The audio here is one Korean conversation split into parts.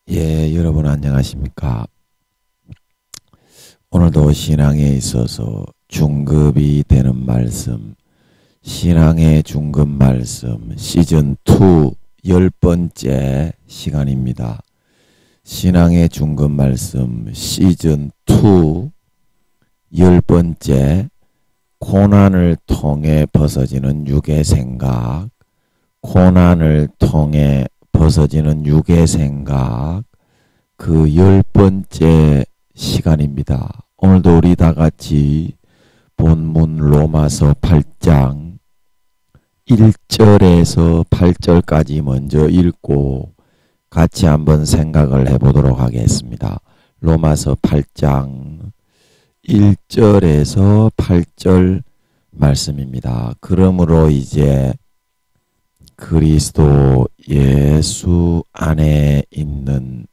예, 여러분 안녕하십니까? 오늘도 신앙에 있어서 중급이 되는 말씀, 신앙의 중급 말씀 시즌2 10번째 시간입니다. 신앙의 중급 말씀 시즌2 10번째, 고난을 통해 벗어지는 육의 생각, 고난을 통해 벗어지는 육의 생각, 그 10번째 시간입니다. 오늘도 우리 다 같이 본문 로마서 8장 1절에서 8절까지 먼저 읽고 같이 한번 생각을 해보도록 하겠습니다. 로마서 8장 1절에서 8절 말씀입니다. 그러므로 이제 그리스도 예수 안에 있는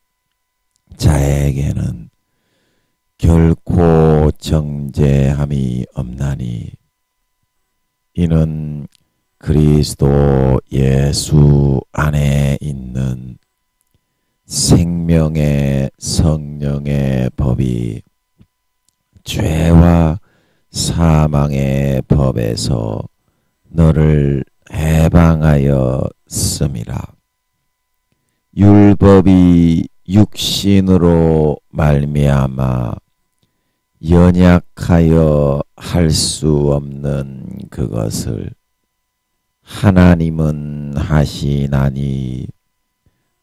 자에게는 결코 정죄함이 없나니, 이는 그리스도 예수 안에 있는 생명의 성령의 법이 죄와 사망의 법에서 너를 해방하였음이라. 율법이 육신으로 말미암아 연약하여 할 수 없는 그것을 하나님은 하시나니,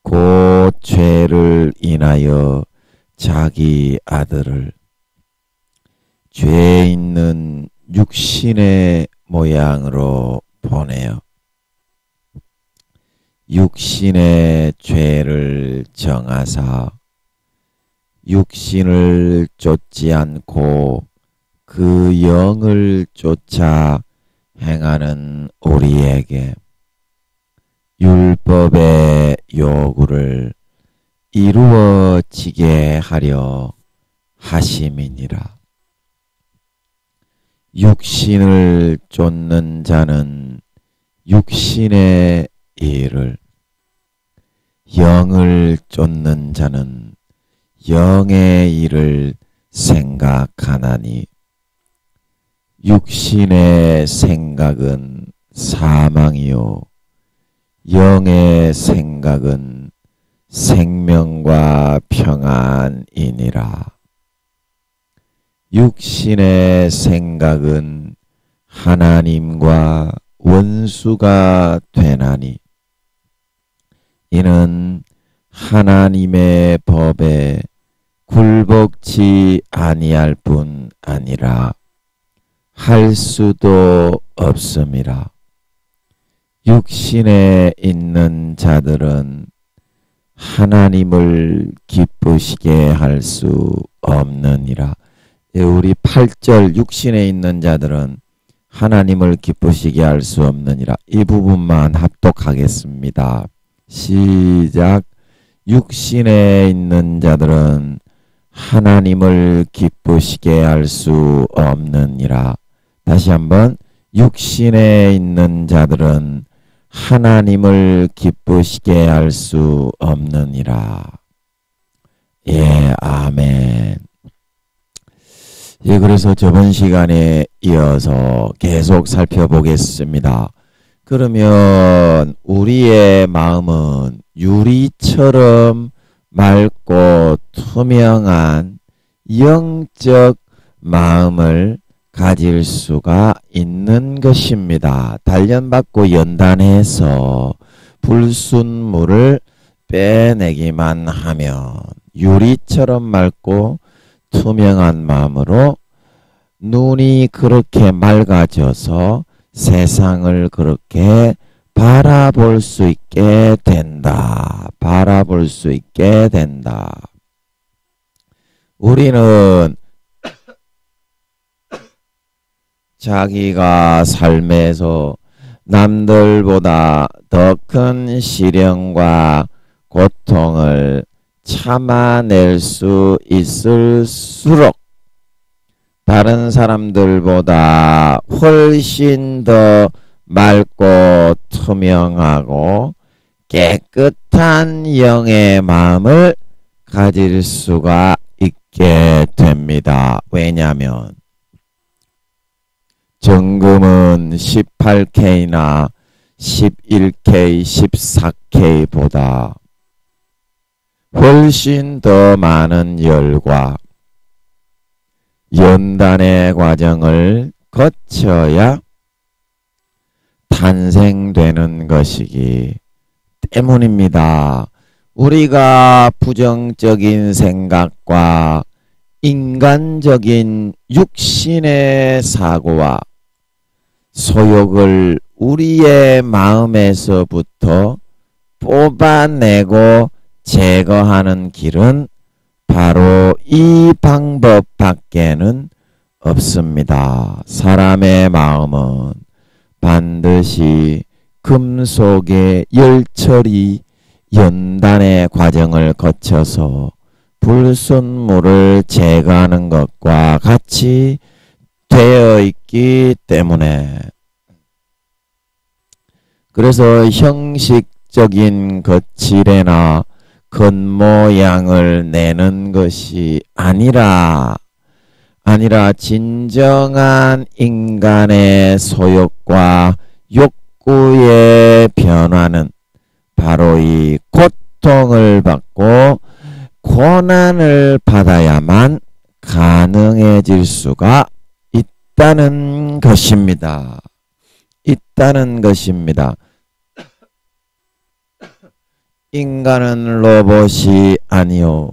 곧 죄를 인하여 자기 아들을 죄 있는 육신의 모양으로 보내어 육신의 죄를 정하사 육신을 쫓지 않고 그 영을 쫓아 행하는 우리에게 율법의 요구를 이루어지게 하려 하심이니라. 육신을 쫓는 자는 육신의 일을, 영을 쫓는 자는 영의 일을 생각하나니, 육신의 생각은 사망이요 영의 생각은 생명과 평안이니라. 육신의 생각은 하나님과 원수가 되나니, 이는 하나님의 법에 굴복치 아니할 뿐 아니라 할 수도 없음이라. 육신에 있는 자들은 하나님을 기쁘시게 할 수 없느니라. 우리 8절, 육신에 있는 자들은 하나님을 기쁘시게 할 수 없느니라, 이 부분만 합독하겠습니다. 시작. 육신에 있는 자들은 하나님을 기쁘시게 할 수 없느니라. 다시 한번. 육신에 있는 자들은 하나님을 기쁘시게 할 수 없느니라. 예, 아멘. 예, 그래서 저번 시간에 이어서 계속 살펴보겠습니다. 그러면 우리의 마음은 유리처럼 맑고 투명한 영적 마음을 가질 수가 있는 것입니다. 단련받고 연단해서 불순물을 빼내기만 하면 유리처럼 맑고 투명한 마음으로 눈이 그렇게 맑아져서 세상을 그렇게 바라볼 수 있게 된다. 바라볼 수 있게 된다. 우리는 자기가 삶에서 남들보다 더 큰 시련과 고통을 참아낼 수 있을수록 다른 사람들보다 훨씬 더 맑고 투명하고 깨끗한 깨끗한 영의 마음을 가질 수가 있게 됩니다. 왜냐하면 정금은 18K나 11K, 14K보다 훨씬 더 많은 열과 연단의 과정을 거쳐야 탄생되는 것이기 때문입니다. 우리가 부정적인 생각과 인간적인 육신의 사고와 소욕을 우리의 마음에서부터 뽑아내고 제거하는 길은 바로 이 방법밖에는 없습니다. 사람의 마음은 반드시 금속의 열처리 연단의 과정을 거쳐서 불순물을 제거하는 것과 같이 되어 있기 때문에, 그래서 형식적인 거칠에나 겉모양을 내는 것이 아니라 진정한 인간의 소욕과 욕구의 변화는 바로 이 고통을 받고 고난을 받아야만 가능해질 수가 있다는 것입니다. 인간은 로봇이 아니요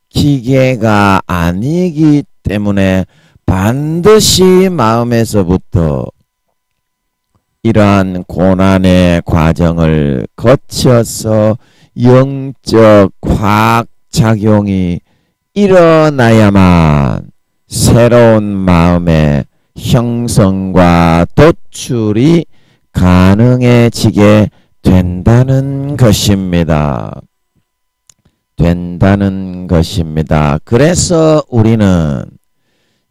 기계가 아니기 때문에 반드시 마음에서부터 이러한 고난의 과정을 거쳐서 영적 화학작용이 일어나야만 새로운 마음의 형성과 도출이 가능해지게 된다는 것입니다. 그래서 우리는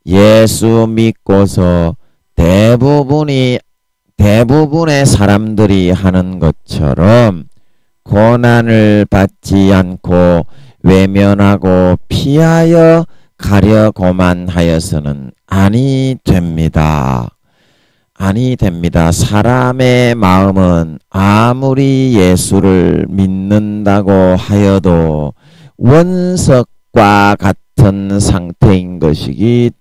예수 믿고서 대부분의 사람들이 하는 것처럼 고난을 받지 않고 외면하고 피하여 가려고만 하여서는 아니 됩니다. 사람의 마음은 아무리 예수를 믿는다고 하여도 원석과 같은 상태인 것이기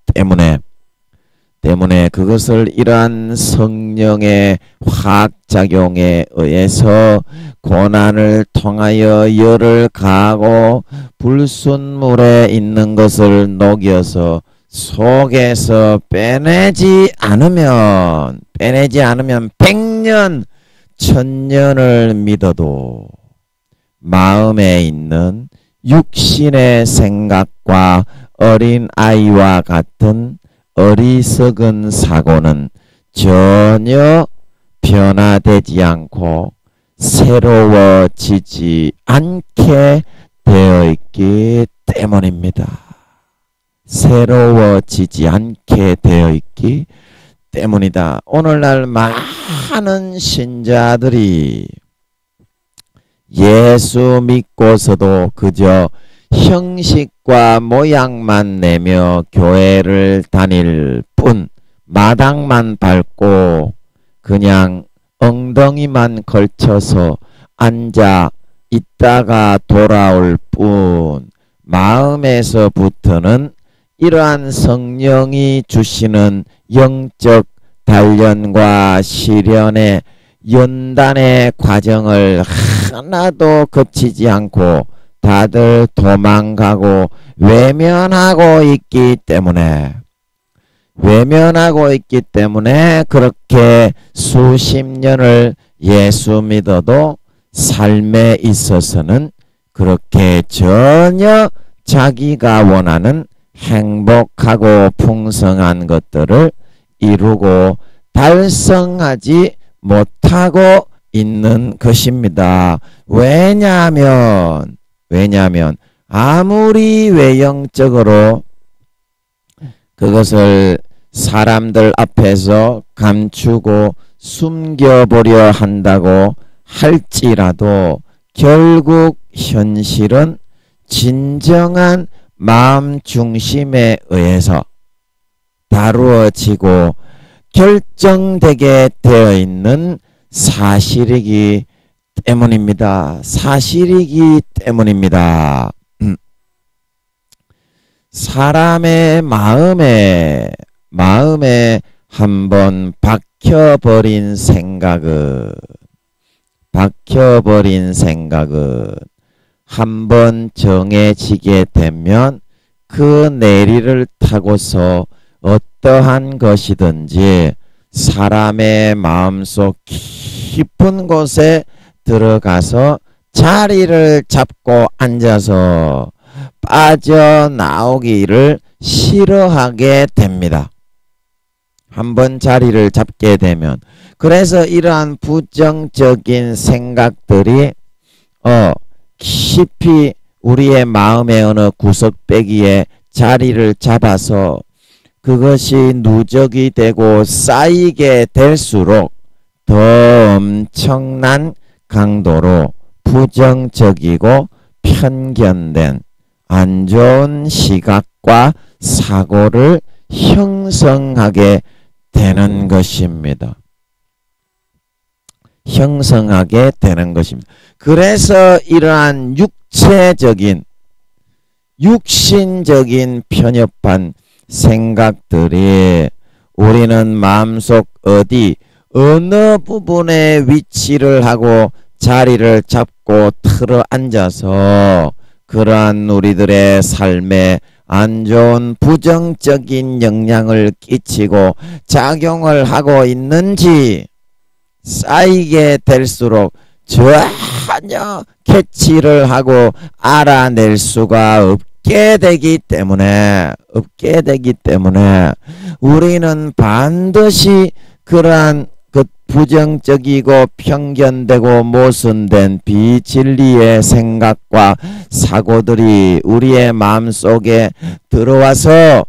때문에 그것을 이러한 성령의 화학작용에 의해서 고난을 통하여 열을 가하고 불순물에 있는 것을 녹여서 속에서 빼내지 않으면 100년, 1000년을 믿어도 마음에 있는 육신의 생각과 어린아이와 같은 어리석은 사고는 전혀 변화되지 않고 새로워지지 않게 되어 있기 때문입니다. 오늘날 많은 신자들이 예수 믿고서도 그저 형식과 모양만 내며 교회를 다닐 뿐, 마당만 밟고 그냥 엉덩이만 걸쳐서 앉아 있다가 돌아올 뿐, 마음에서부터는 이러한 성령이 주시는 영적 단련과 시련의 연단의 과정을 하나도 거치지 않고 다들 도망가고 외면하고 있기 때문에 그렇게 수십 년을 예수 믿어도 삶에 있어서는 그렇게 전혀 자기가 원하는 행복하고 풍성한 것들을 이루고 달성하지 못하고 있는 것입니다. 왜냐하면 아무리 외형적으로 그것을 사람들 앞에서 감추고 숨겨보려 한다고 할지라도 결국 현실은 진정한 마음 중심에 의해서 다루어지고 결정되게 되어 있는 사실이기 때문입니다. 사실이기 때문입니다. 사람의 마음에 한번 박혀버린 생각은 한번 정해지게 되면 그 내리를 타고서 어떠한 것이든지 사람의 마음속 깊은 곳에 들어가서 자리를 잡고 앉아서 빠져나오기를 싫어하게 됩니다. 한번 자리를 잡게 되면. 그래서 이러한 부정적인 생각들이 깊이 우리의 마음의 어느 구석배기에 자리를 잡아서 그것이 누적이 되고 쌓이게 될수록 더 엄청난 강도로 부정적이고 편견된 안 좋은 시각과 사고를 형성하게 되는 것입니다. 형성하게 되는 것입니다. 그래서 이러한 육신적인 편협한 생각들이 우리는 마음속 어느 부분에 위치를 하고 자리를 잡고 틀어 앉아서 그러한 우리들의 삶에 안 좋은 부정적인 영향을 끼치고 작용을 하고 있는지 쌓이게 될수록 전혀 캐치를 하고 알아낼 수가 없게 되기 때문에 우리는 반드시 그러한 그 부정적이고 편견되고 모순된 비진리의 생각과 사고들이 우리의 마음속에 들어와서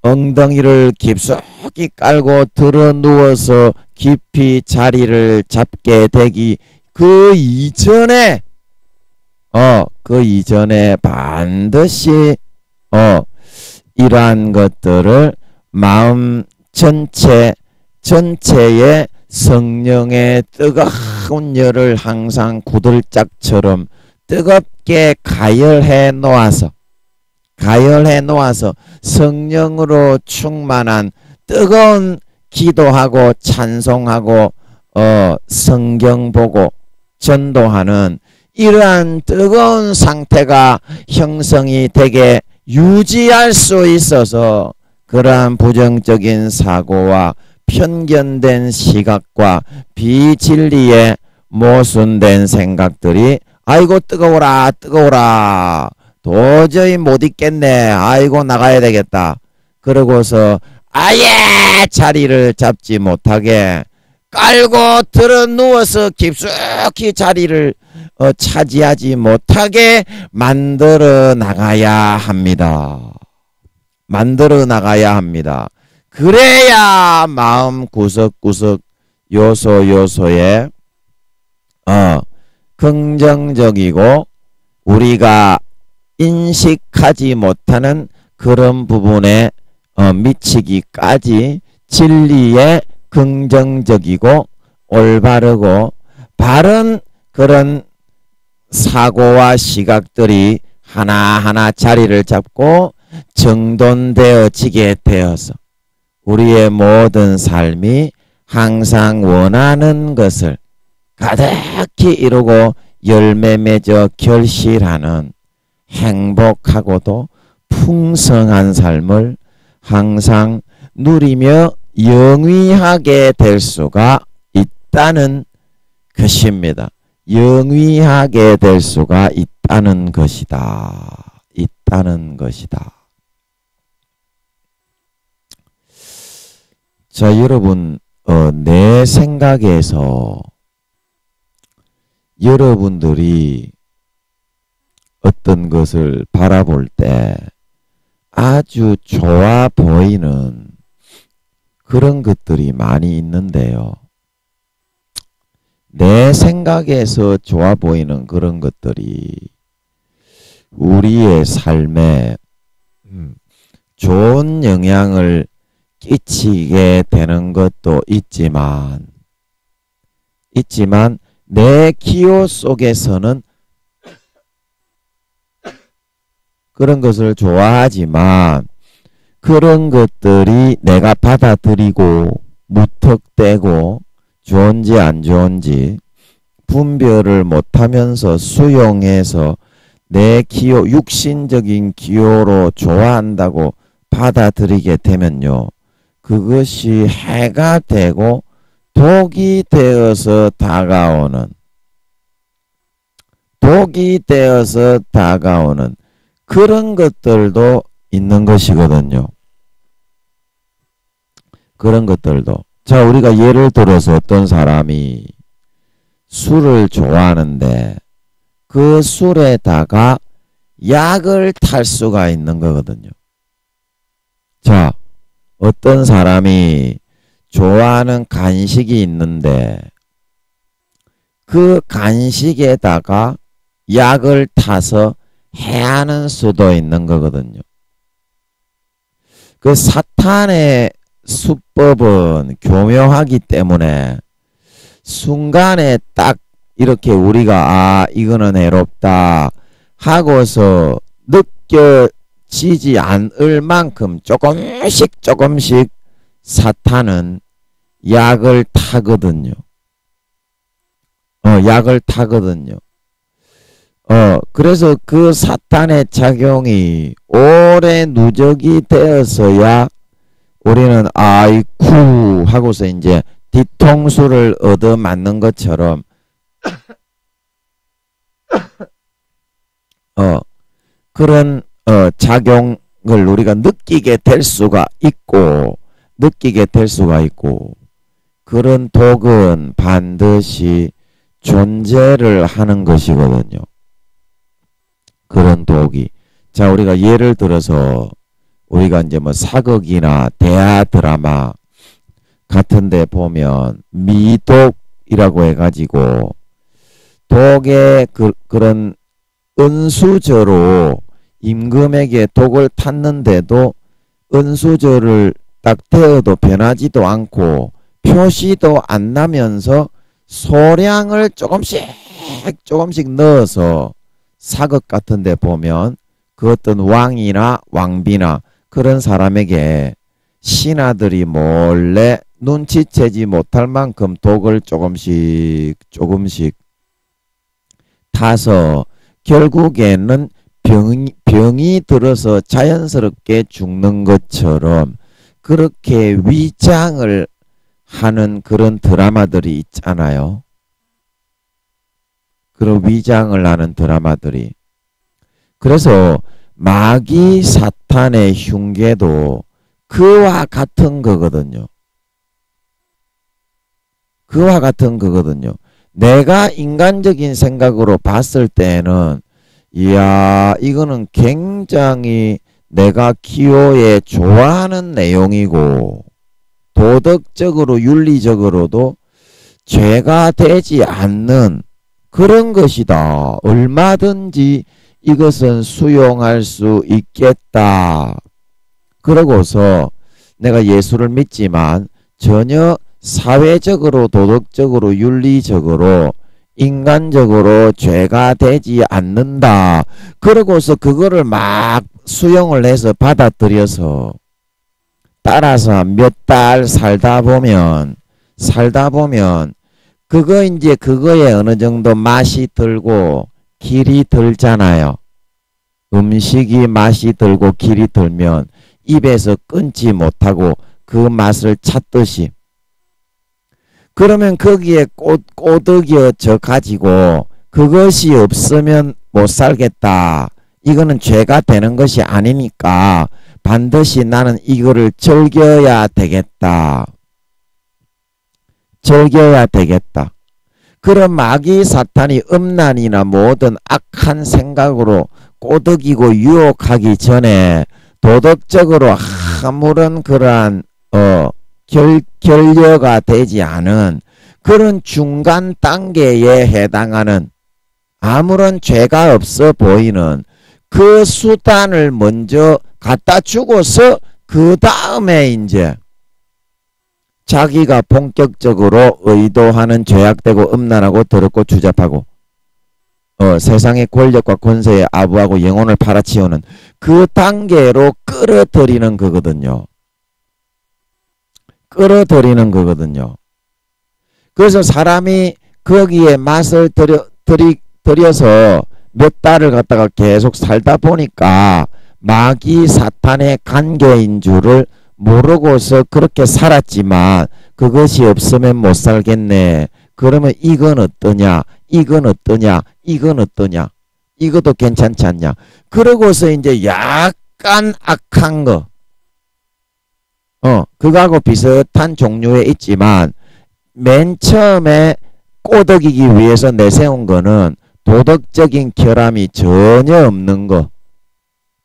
엉덩이를 깊숙이 깔고 들어 누워서 깊이 자리를 잡게 되기 그 이전에 반드시 이러한 것들을 마음 전체에 성령의 뜨거운 열을 항상 구들짝처럼 뜨겁게 가열해 놓아서 성령으로 충만한 뜨거운 기도하고 찬송하고 성경 보고 전도하는 이러한 뜨거운 상태가 형성이 되게 유지할 수 있어서 그러한 부정적인 사고와 편견된 시각과 비진리에 모순된 생각들이 아이고 뜨거워라 도저히 못 있겠네 아이고 나가야 되겠다 그러고서 아예 자리를 잡지 못하게 깔고 들어 누워서 깊숙이 자리를 차지하지 못하게 만들어 나가야 합니다. 그래야 마음 구석구석 요소에 긍정적이고 우리가 인식하지 못하는 그런 부분에 미치기까지 진리에 긍정적이고 올바르고 바른 그런 사고와 시각들이 하나하나 자리를 잡고 정돈되어지게 되어서 우리의 모든 삶이 항상 원하는 것을 가득히 이루고 열매 맺어 결실하는 행복하고도 풍성한 삶을 항상 누리며 영위하게 될 수가 있다는 것입니다. 영위하게 될 수가 있다는 것이다. 자, 여러분, 내 생각에서 여러분들이 어떤 것을 바라볼 때 아주 좋아 보이는 그런 것들이 많이 있는데요. 내 생각에서 좋아 보이는 그런 것들이 우리의 삶에 좋은 영향을 끼치게 되는 것도 있지만 내 기호 속에서는 그런 것을 좋아하지만 그런 것들이 내가 받아들이고 무턱대고 좋은지 안 좋은지 분별을 못하면서 수용해서 내 기호, 육신적인 기호로 좋아한다고 받아들이게 되면요. 그것이 해가 되고 독이 되어서 다가오는 그런 것들도 있는 것이거든요. 그런 것들도. 자, 우리가 예를 들어서 어떤 사람이 술을 좋아하는데 그 술에다가 약을 탈 수가 있는 거거든요. 자, 어떤 사람이 좋아하는 간식이 있는데 그 간식에다가 약을 타서 해하는 수도 있는 거거든요. 그 사탄의 수법은 교묘하기 때문에 순간에 딱 이렇게 우리가 이거는 해롭다 하고서 느껴지지 않을 만큼 조금씩 사탄은 약을 타거든요. 약을 타거든요. 그래서 그 사탄의 작용이 오래 누적이 되어서야 우리는 아이쿠 하고서 이제 뒤통수를 얻어맞는 것처럼 그런 작용을 우리가 느끼게 될 수가 있고 그런 독은 반드시 존재를 하는 것이거든요. 그런 독이. 자, 우리가 예를 들어서 우리가 이제 뭐 사극이나 대하 드라마 같은 데 보면 미독이라고 해가지고 독의 그런 은수저로 임금에게 독을 탔는데도 은수저를 딱 태워도 변하지도 않고 표시도 안 나면서 소량을 조금씩 넣어서 사극 같은 데 보면 그 어떤 왕이나 왕비나 그런 사람에게 신하들이 몰래 눈치채지 못할 만큼 독을 조금씩 타서 결국에는 병이 들어서 자연스럽게 죽는 것처럼 그렇게 위장을 하는 그런 드라마들이 있잖아요. 그런 위장을 하는 드라마들이. 그래서 마귀 사탄의 흉계도 그와 같은 거거든요. 내가 인간적인 생각으로 봤을 때는 이야, 이거는 굉장히 내가 기호에 좋아하는 내용이고 도덕적으로 윤리적으로도 죄가 되지 않는 그런 것이다. 얼마든지 이것은 수용할 수 있겠다. 그러고서 내가 예수를 믿지만 전혀 사회적으로 도덕적으로 윤리적으로 인간적으로 죄가 되지 않는다. 그러고서 그거를 막 수용을 해서 받아들여서 따라서 몇 달 살다 보면 그거 이제 그거에 어느 정도 맛이 들고 길이 들잖아요. 음식이 맛이 들고 길이 들면 입에서 끊지 못하고 그 맛을 찾듯이 그러면 거기에 꼬드겨져 가지고 그것이 없으면 못 살겠다. 이거는 죄가 되는 것이 아니니까 반드시 나는 이거를 즐겨야 되겠다. 그런 마귀 사탄이 음란이나 모든 악한 생각으로 꼬드기고 유혹하기 전에 도덕적으로 아무런 그러한 결여가 되지 않은 그런 중간 단계에 해당하는 아무런 죄가 없어 보이는 그 수단을 먼저 갖다 주고서 그 다음에 이제 자기가 본격적으로 의도하는 죄악되고 음란하고 더럽고 추잡하고 세상의 권력과 권세에 아부하고 영혼을 팔아치우는 그 단계로 끌어들이는 거거든요. 끌어들이는 거거든요. 그래서 사람이 거기에 맛을 들여서 몇 달을 갖다가 계속 살다 보니까 마귀 사탄의 관계인 줄을 모르고서 그렇게 살았지만 그것이 없으면 못 살겠네. 그러면 이건 어떠냐? 이건 어떠냐? 이건 어떠냐? 이것도 괜찮지 않냐? 그러고서 이제 약간 악한 거. 그거하고 비슷한 종류에 있지만 맨 처음에 꼬드기기 위해서 내세운 거는 도덕적인 결함이 전혀 없는 거.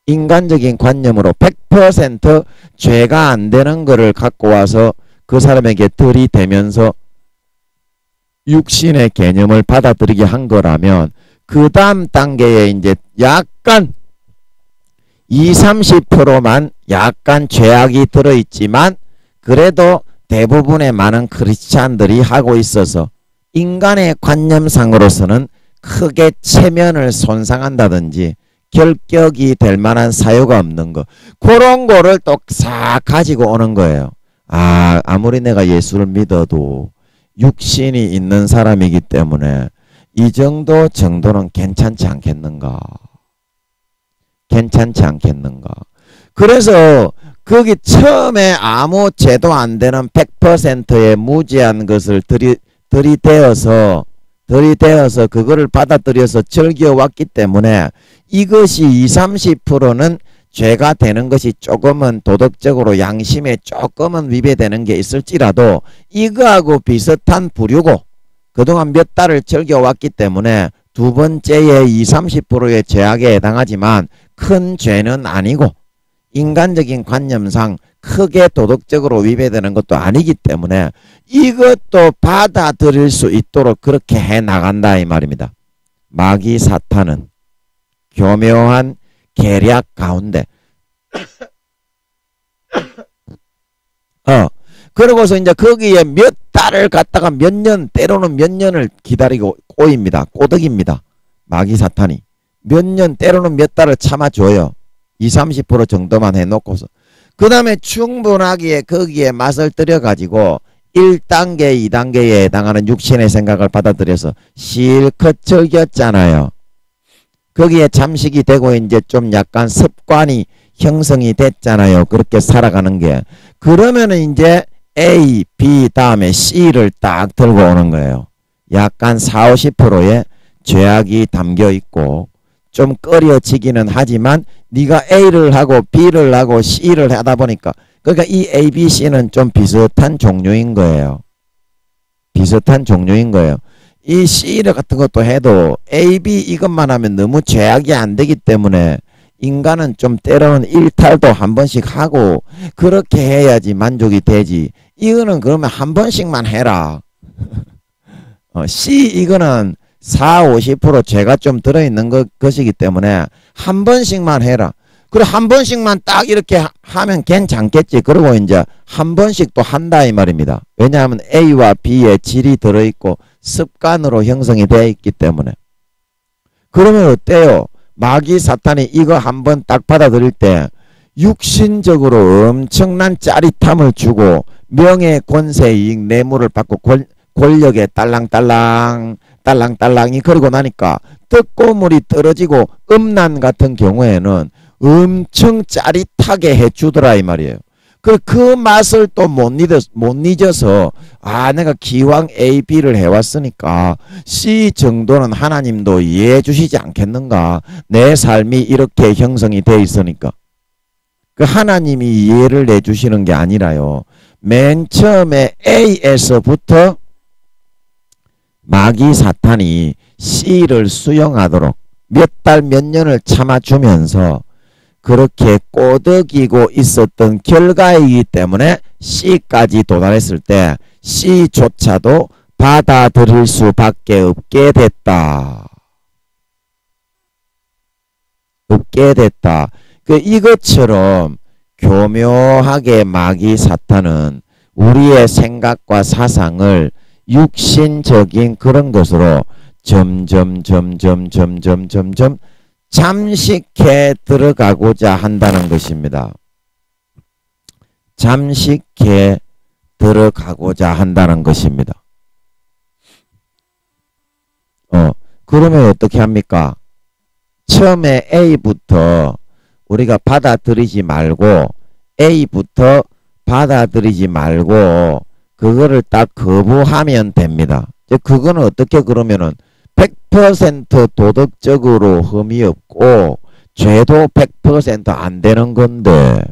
인간적인 관념으로 100% 죄가 안 되는 거를 갖고 와서 그 사람에게 들이대면서 육신의 개념을 받아들이게 한 거라면 그 다음 단계에 이제 약간 20~30%만 약간 죄악이 들어있지만 그래도 대부분의 많은 크리스찬들이 하고 있어서 인간의 관념상으로서는 크게 체면을 손상한다든지 결격이 될 만한 사유가 없는 거. 그런 거를 또 싹 가지고 오는 거예요. 아무리 내가 예수를 믿어도 육신이 있는 사람이기 때문에 이 정도는 괜찮지 않겠는가. 괜찮지 않겠는가. 그래서 거기 처음에 아무 죄도 안 되는 100%의 무지한 것을 들이대어서 그거를 받아들여서 즐겨왔기 때문에 이것이 20~30%는 죄가 되는 것이 조금은 도덕적으로 양심에 조금은 위배되는 게 있을지라도 이거하고 비슷한 부류고 그동안 몇 달을 즐겨왔기 때문에 두 번째의 20~30%의 죄악에 해당하지만 큰 죄는 아니고 인간적인 관념상 크게 도덕적으로 위배되는 것도 아니기 때문에 이것도 받아들일 수 있도록 그렇게 해나간다 이 말입니다. 마귀 사탄은 교묘한 계략 가운데 그러고서 이제 거기에 몇 달을 갖다가 몇 년 때로는 몇 년을 기다리고 꼬입니다. 꼬득입니다. 마귀 사탄이 몇 년 때로는 몇 달을 참아줘요. 20~30% 정도만 해놓고서 그 다음에 충분하게 거기에 맛을 들여가지고 1단계 2단계에 해당하는 육신의 생각을 받아들여서 실컷 즐겼잖아요. 거기에 잠식이 되고 이제 좀 약간 습관이 형성이 됐잖아요. 그렇게 살아가는 게. 그러면은 이제 A, B 다음에 C를 딱 들고 오는 거예요. 약간 40~50%의 죄악이 담겨 있고 좀 꺼려지기는 하지만 네가 A를 하고 B를 하고 C를 하다 보니까 그러니까 이 A, B, C는 좀 비슷한 종류인 거예요. 비슷한 종류인 거예요. 이 C 같은 것도 해도 A, B 이것만 하면 너무 죄악이 안 되기 때문에 인간은 좀 때로는 일탈도 한 번씩 하고 그렇게 해야지 만족이 되지. 이거는 그러면 한 번씩만 해라. C 이거는 40~50% 죄가 좀 들어있는 것이기 때문에 한 번씩만 해라. 그래 한 번씩만 딱 이렇게 하면 괜찮겠지. 그리고 이제 한 번씩 또 한다 이 말입니다. 왜냐하면 A와 B의 질이 들어있고 습관으로 형성이 되어 있기 때문에. 그러면 어때요? 마귀 사탄이 이거 한번 딱 받아들일 때 육신적으로 엄청난 짜릿함을 주고 명예, 권세, 이익, 뇌물을 받고 권력에 딸랑딸랑이 그러고 나니까 떡고물이 떨어지고 음란 같은 경우에는 엄청 짜릿하게 해주더라 이 말이에요. 그 맛을 또 못 잊어서 내가 기왕 A, B를 해왔으니까 C 정도는 하나님도 이해해 주시지 않겠는가. 내 삶이 이렇게 형성이 돼 있으니까. 그 하나님이 이해를 내주시는 게 아니라요. 맨 처음에 A에서부터 마귀 사탄이 C를 수용하도록 몇 달 몇 년을 참아주면서 그렇게 꼬드기고 있었던 결과이기 때문에 C까지 도달했을 때 C조차도 받아들일 수밖에 없게 됐다. 없게 됐다. 이것처럼 교묘하게 마귀 사탄은 우리의 생각과 사상을 육신적인 그런 것으로 점점 잠식해 들어가고자 한다는 것입니다. 잠식해 들어가고자 한다는 것입니다. 그러면 어떻게 합니까? 처음에 A부터 우리가 받아들이지 말고 A부터 받아들이지 말고 그거를 딱 거부하면 됩니다. 그거는 어떻게 그러면은 100% 도덕적으로 흠이 없고 죄도 100% 안 되는 건데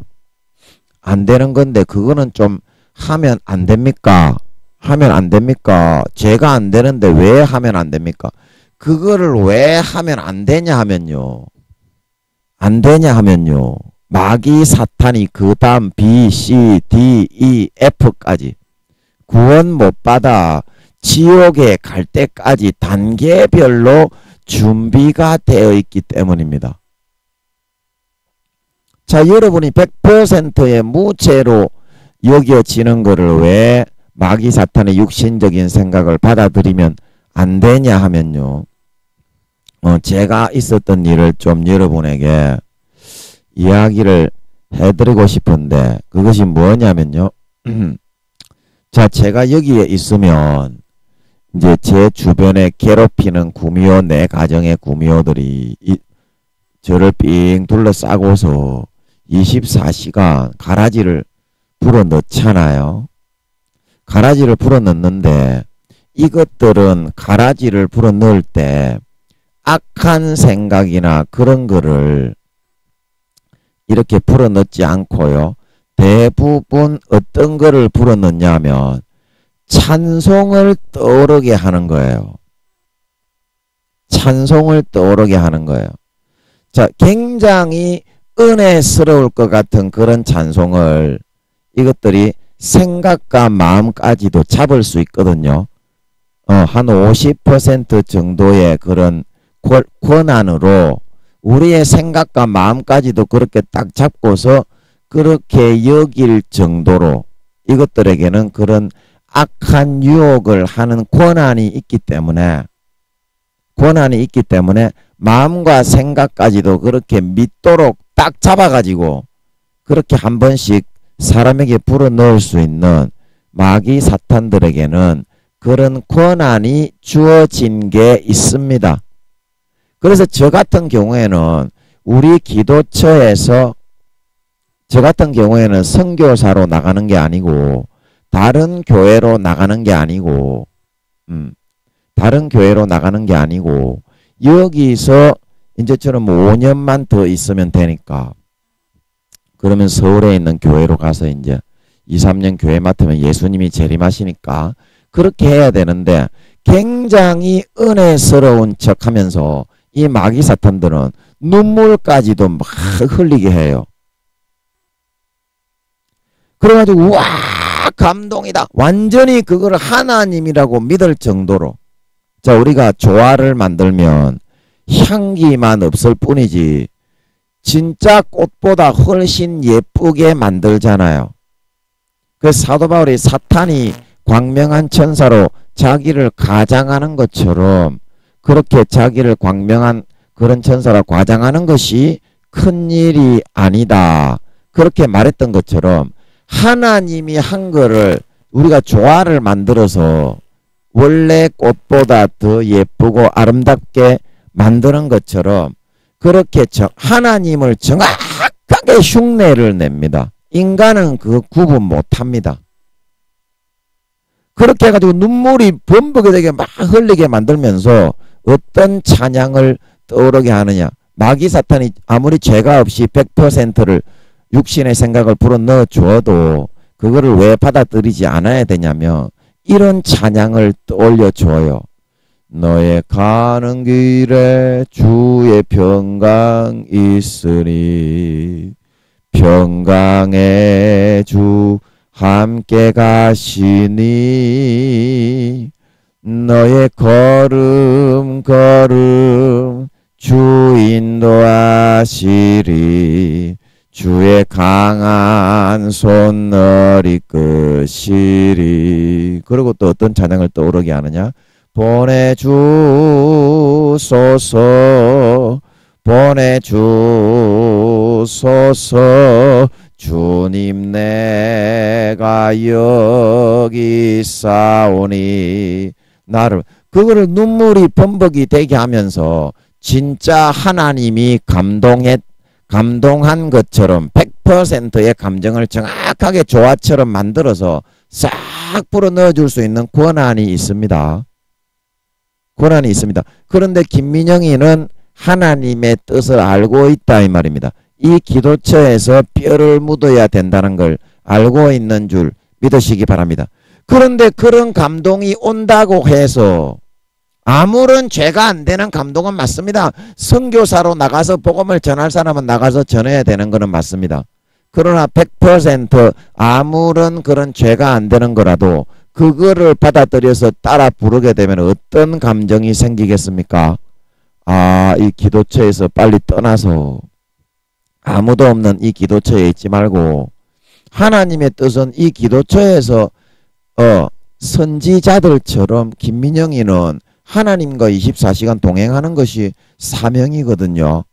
그거는 좀 하면 안 됩니까? 하면 안 됩니까? 죄가 안 되는데 왜 하면 안 됩니까? 그거를 왜 하면 안 되냐 하면요. 마귀 사탄이 그 다음 B, C, D, E, F까지 구원 못 받아 지옥에 갈 때까지 단계별로 준비가 되어 있기 때문입니다. 자, 여러분이 100%의 무죄로 여겨지는 것을 왜 마귀 사탄의 육신적인 생각을 받아들이면 안 되냐 하면요. 제가 있었던 일을 좀 여러분에게 이야기를 해드리고 싶은데 그것이 뭐냐면요. 자, 제가 여기에 있으면 이제 제 주변에 괴롭히는 구미호, 내 가정의 구미호들이 저를 삥 둘러싸고서 24시간 가라지를 불어넣잖아요. 가라지를 불어넣는데 이것들은 가라지를 불어넣을 때 악한 생각이나 그런 거를 이렇게 불어넣지 않고요. 대부분 어떤 거를 불어넣냐면 찬송을 떠오르게 하는 거예요. 찬송을 떠오르게 하는 거예요. 자, 굉장히 은혜스러울 것 같은 그런 찬송을 이것들이 생각과 마음까지도 잡을 수 있거든요. 한 50% 정도의 그런 권한으로 우리의 생각과 마음까지도 그렇게 딱 잡고서 그렇게 여길 정도로 이것들에게는 그런 악한 유혹을 하는 권한이 있기 때문에 마음과 생각까지도 그렇게 믿도록 딱 잡아가지고 그렇게 한 번씩 사람에게 불어넣을 수 있는 마귀 사탄들에게는 그런 권한이 주어진 게 있습니다. 그래서 저 같은 경우에는 우리 기도처에서 저 같은 경우에는 선교사로 나가는 게 아니고 다른 교회로 나가는 게 아니고 여기서 이제처럼 5년만 더 있으면 되니까 그러면 서울에 있는 교회로 가서 이제 2, 3년 교회 맡으면 예수님이 재림하시니까 그렇게 해야 되는데 굉장히 은혜스러운 척하면서 이 마귀 사탄들은 눈물까지도 막 흘리게 해요. 그래가지고 와 감동이다. 완전히 그걸 하나님이라고 믿을 정도로. 자, 우리가 조화를 만들면 향기만 없을 뿐이지 진짜 꽃보다 훨씬 예쁘게 만들잖아요. 그 사도 바울이 사탄이 광명한 천사로 자기를 가장하는 것처럼 그렇게 자기를 광명한 그런 천사로 과장하는 것이 큰일이 아니다. 그렇게 말했던 것처럼 하나님이 한 거를 우리가 조화를 만들어서 원래 꽃보다 더 예쁘고 아름답게 만드는 것처럼 그렇게 하나님을 정확하게 흉내를 냅니다. 인간은 그거 구분 못합니다. 그렇게 해가지고 눈물이 범벅이 되게 막 흘리게 만들면서 어떤 찬양을 떠오르게 하느냐. 마귀 사탄이 아무리 죄가 없이 100%를 육신의 생각을 불어넣어 주어도 그거를 왜 받아들이지 않아야 되냐면 이런 찬양을 떠올려 줘요. 너의 가는 길에 주의 평강 있으니 평강의 주 함께 가시니 너의 걸음 걸음 주 인도하시리. 주의 강한 손 너리 끄시리. 그리고 또 어떤 찬양을 떠오르게 하느냐? 보내주소서 보내주소서 주님 내가 여기 있사오니. 나를 그거를 눈물이 범벅이 되게 하면서 진짜 하나님이 감동한 것처럼 100%의 감정을 정확하게 조화처럼 만들어서 싹 불어 넣어줄 수 있는 권한이 있습니다. 권한이 있습니다. 그런데 김민영이는 하나님의 뜻을 알고 있다 이 말입니다. 이 기도처에서 뼈를 묻어야 된다는 걸 알고 있는 줄 믿으시기 바랍니다. 그런데 그런 감동이 온다고 해서 아무런 죄가 안 되는 감동은 맞습니다. 선교사로 나가서 복음을 전할 사람은 나가서 전해야 되는 것은 맞습니다. 그러나 100% 아무런 그런 죄가 안 되는 거라도 그거를 받아들여서 따라 부르게 되면 어떤 감정이 생기겠습니까? 아, 이 기도처에서 빨리 떠나서 아무도 없는 이 기도처에 있지 말고 하나님의 뜻은 이 기도처에서 선지자들처럼 김민영이는 하나님과 24시간 동행하는 것이 사명이거든요.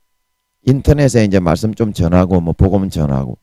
인터넷에 이제 말씀 좀 전하고 뭐 복음 전하고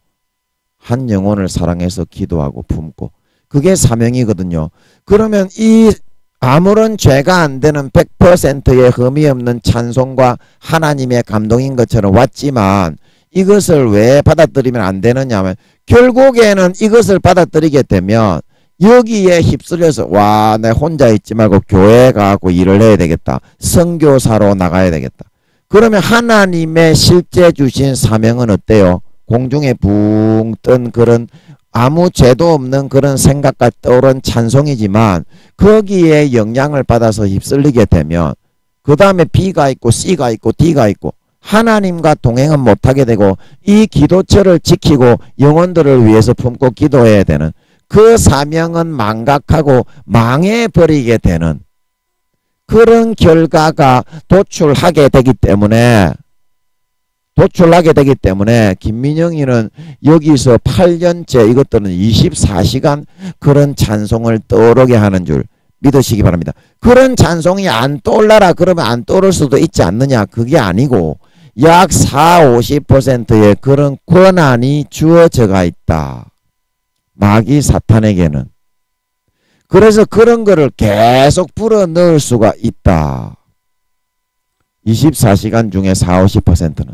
한 영혼을 사랑해서 기도하고 품고 그게 사명이거든요. 그러면 이 아무런 죄가 안 되는 100%의 흠이 없는 찬송과 하나님의 감동인 것처럼 왔지만 이것을 왜 받아들이면 안 되느냐 하면 결국에는 이것을 받아들이게 되면 여기에 휩쓸려서 와, 내 혼자 있지 말고 교회 가고 일을 해야 되겠다. 선교사로 나가야 되겠다. 그러면 하나님의 실제 주신 사명은 어때요? 공중에 붕 뜬 그런 아무 죄도 없는 그런 생각과 떠오른 찬송이지만 거기에 영향을 받아서 휩쓸리게 되면 그 다음에 B가 있고 C가 있고 D가 있고 하나님과 동행은 못하게 되고 이 기도처를 지키고 영혼들을 위해서 품고 기도해야 되는 그 사명은 망각하고 망해버리게 되는 그런 결과가 도출하게 되기 때문에 김민영이는 여기서 8년째 이것들은 24시간 그런 찬송을 떠오르게 하는 줄 믿으시기 바랍니다. 그런 찬송이 안 떠올라라 그러면 안 떠오를 수도 있지 않느냐. 그게 아니고 약 40~50%의 그런 권한이 주어져가 있다. 마귀 사탄에게는. 그래서 그런 거를 계속 불어넣을 수가 있다. 24시간 중에 40~50%는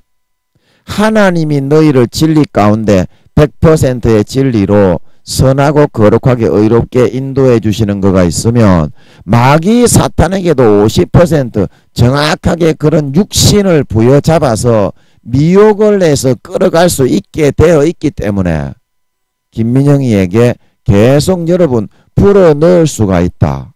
하나님이 너희를 진리 가운데 100%의 진리로 선하고 거룩하게 의롭게 인도해 주시는 거가 있으면 마귀 사탄에게도 50% 정확하게 그런 육신을 부여잡아서 미혹을 내서 끌어갈 수 있게 되어 있기 때문에 김민영이에게 계속 여러분 불어넣을 수가 있다.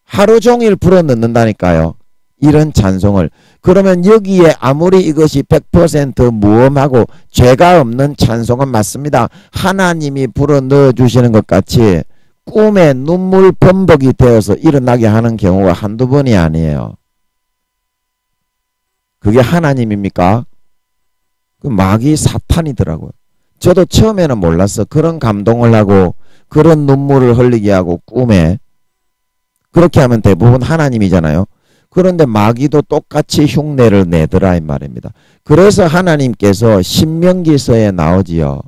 하루 종일 불어넣는다니까요. 이런 찬송을. 그러면 여기에 아무리 이것이 100% 무엄하고 죄가 없는 찬송은 맞습니다. 하나님이 불어넣어 주시는 것 같이 꿈에 눈물 범벅이 되어서 일어나게 하는 경우가 한두 번이 아니에요. 그게 하나님입니까? 그 마귀 사탄이더라고요. 저도 처음에는 몰랐어. 그런 감동을 하고 그런 눈물을 흘리게 하고 꿈에 그렇게 하면 대부분 하나님이잖아요. 그런데 마귀도 똑같이 흉내를 내더라 이 말입니다. 그래서 하나님께서 신명기서에 나오지요.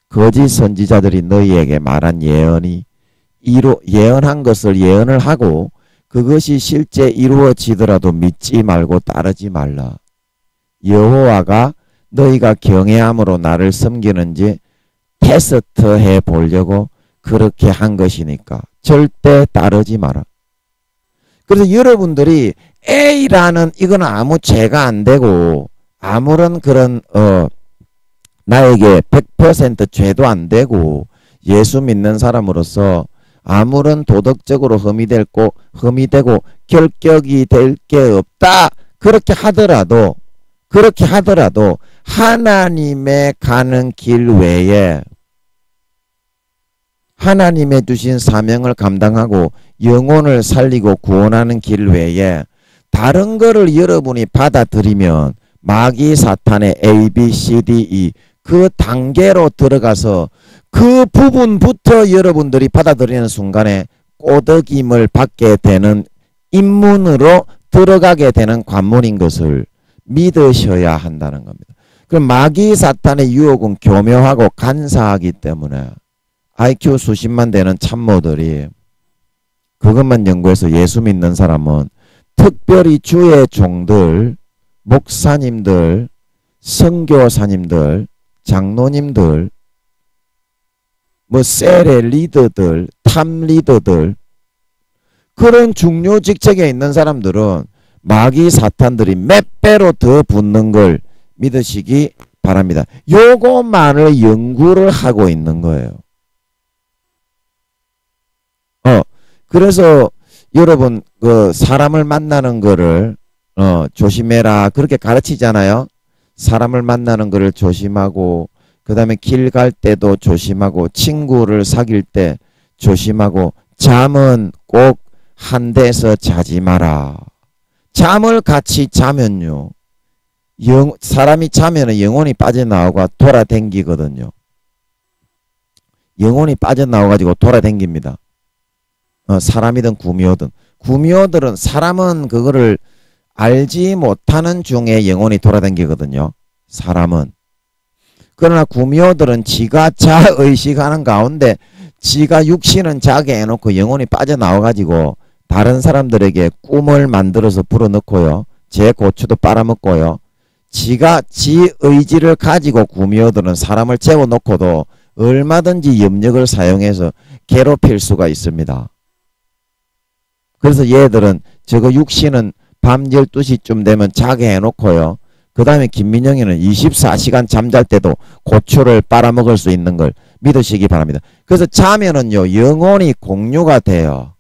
거짓 선지자들이 너희에게 말한 예언이 예언한 것을 예언을 하고 그것이 실제 이루어지더라도 믿지 말고 따르지 말라. 여호와가 너희가 경외함으로 나를 섬기는지 테스트해 보려고 그렇게 한 것이니까 절대 따르지 마라. 그래서 여러분들이 A라는 이건 아무 죄가 안 되고 아무런 그런 나에게 100% 죄도 안 되고 예수 믿는 사람으로서 아무런 도덕적으로 흠이 되고 결격이 될 게 없다. 그렇게 하더라도 하나님의 가는 길 외에 하나님의 주신 사명을 감당하고 영혼을 살리고 구원하는 길 외에 다른 거를 여러분이 받아들이면 마귀 사탄의 A, B, C, D, E 그 단계로 들어가서 그 부분부터 여러분들이 받아들이는 순간에 꼬드김을 받게 되는 입문으로 들어가게 되는 관문인 것을 믿으셔야 한다는 겁니다. 그럼 마귀 사탄의 유혹은 교묘하고 간사하기 때문에 IQ 수십만 되는 참모들이 그것만 연구해서 예수 믿는 사람은 특별히 주의 종들, 목사님들, 선교사님들, 장로님들, 뭐 셀의 리더들, 탑 리더들 그런 중요 직책에 있는 사람들은 마귀 사탄들이 몇 배로 더 붙는 걸 믿으시기 바랍니다. 요것만을 연구를 하고 있는 거예요. 그래서 여러분 그 사람을 만나는 거를 조심해라 그렇게 가르치잖아요. 사람을 만나는 거를 조심하고 그 다음에 길 갈 때도 조심하고 친구를 사귈 때 조심하고 잠은 꼭 한 데서 자지 마라. 잠을 같이 자면요. 사람이 자면은 영혼이 빠져나오고 돌아댕기거든요. 영혼이 빠져나와가지고 돌아댕깁니다. 사람이든 구미호든. 구미호들은 사람은 그거를 알지 못하는 중에 영혼이 돌아댕기거든요. 사람은. 그러나 구미호들은 지가 자의식하는 가운데 지가 육신은 자게 해놓고 영혼이 빠져나와가지고 다른 사람들에게 꿈을 만들어서 불어넣고요. 제 고추도 빨아먹고요. 지가 지 의지를 가지고 구미호들은 사람을 재워놓고도 얼마든지 염력을 사용해서 괴롭힐 수가 있습니다. 그래서 얘들은 저거 육신은 밤 12시쯤 되면 자게 해놓고요. 그 다음에 김민영이는 24시간 잠잘 때도 고추를 빨아먹을 수 있는 걸 믿으시기 바랍니다. 그래서 자면은요 영혼이 공유가 돼요.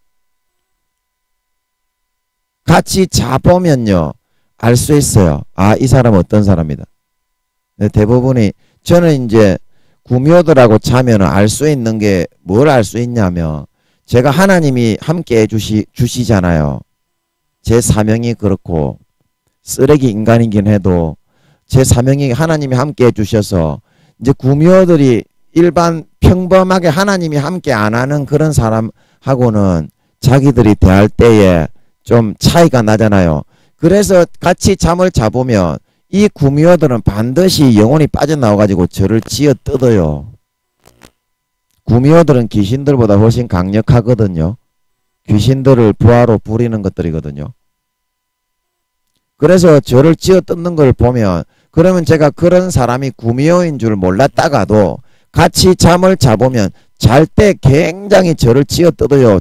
같이 자보면요 알 수 있어요. 아, 이 사람은 어떤 사람이다. 대부분이 저는 이제 구미호들하고 자면은 알 수 있는 게 뭘 알 수 있냐면 제가 하나님이 함께 주시잖아요. 제 사명이 그렇고 쓰레기 인간이긴 해도 제 사명이 하나님이 함께 해주셔서 이제 구미호들이 일반 평범하게 하나님이 함께 안 하는 그런 사람하고는 자기들이 대할 때에 좀 차이가 나잖아요. 그래서 같이 잠을 자보면 이 구미호들은 반드시 영혼이 빠져나와가지고 저를 쥐어 뜯어요. 구미호들은 귀신들보다 훨씬 강력하거든요. 귀신들을 부하로 부리는 것들이거든요. 그래서 저를 쥐어 뜯는 걸 보면 그러면 제가 그런 사람이 구미호인 줄 몰랐다가도 같이 잠을 자보면 잘 때 굉장히 저를 쥐어 뜯어요.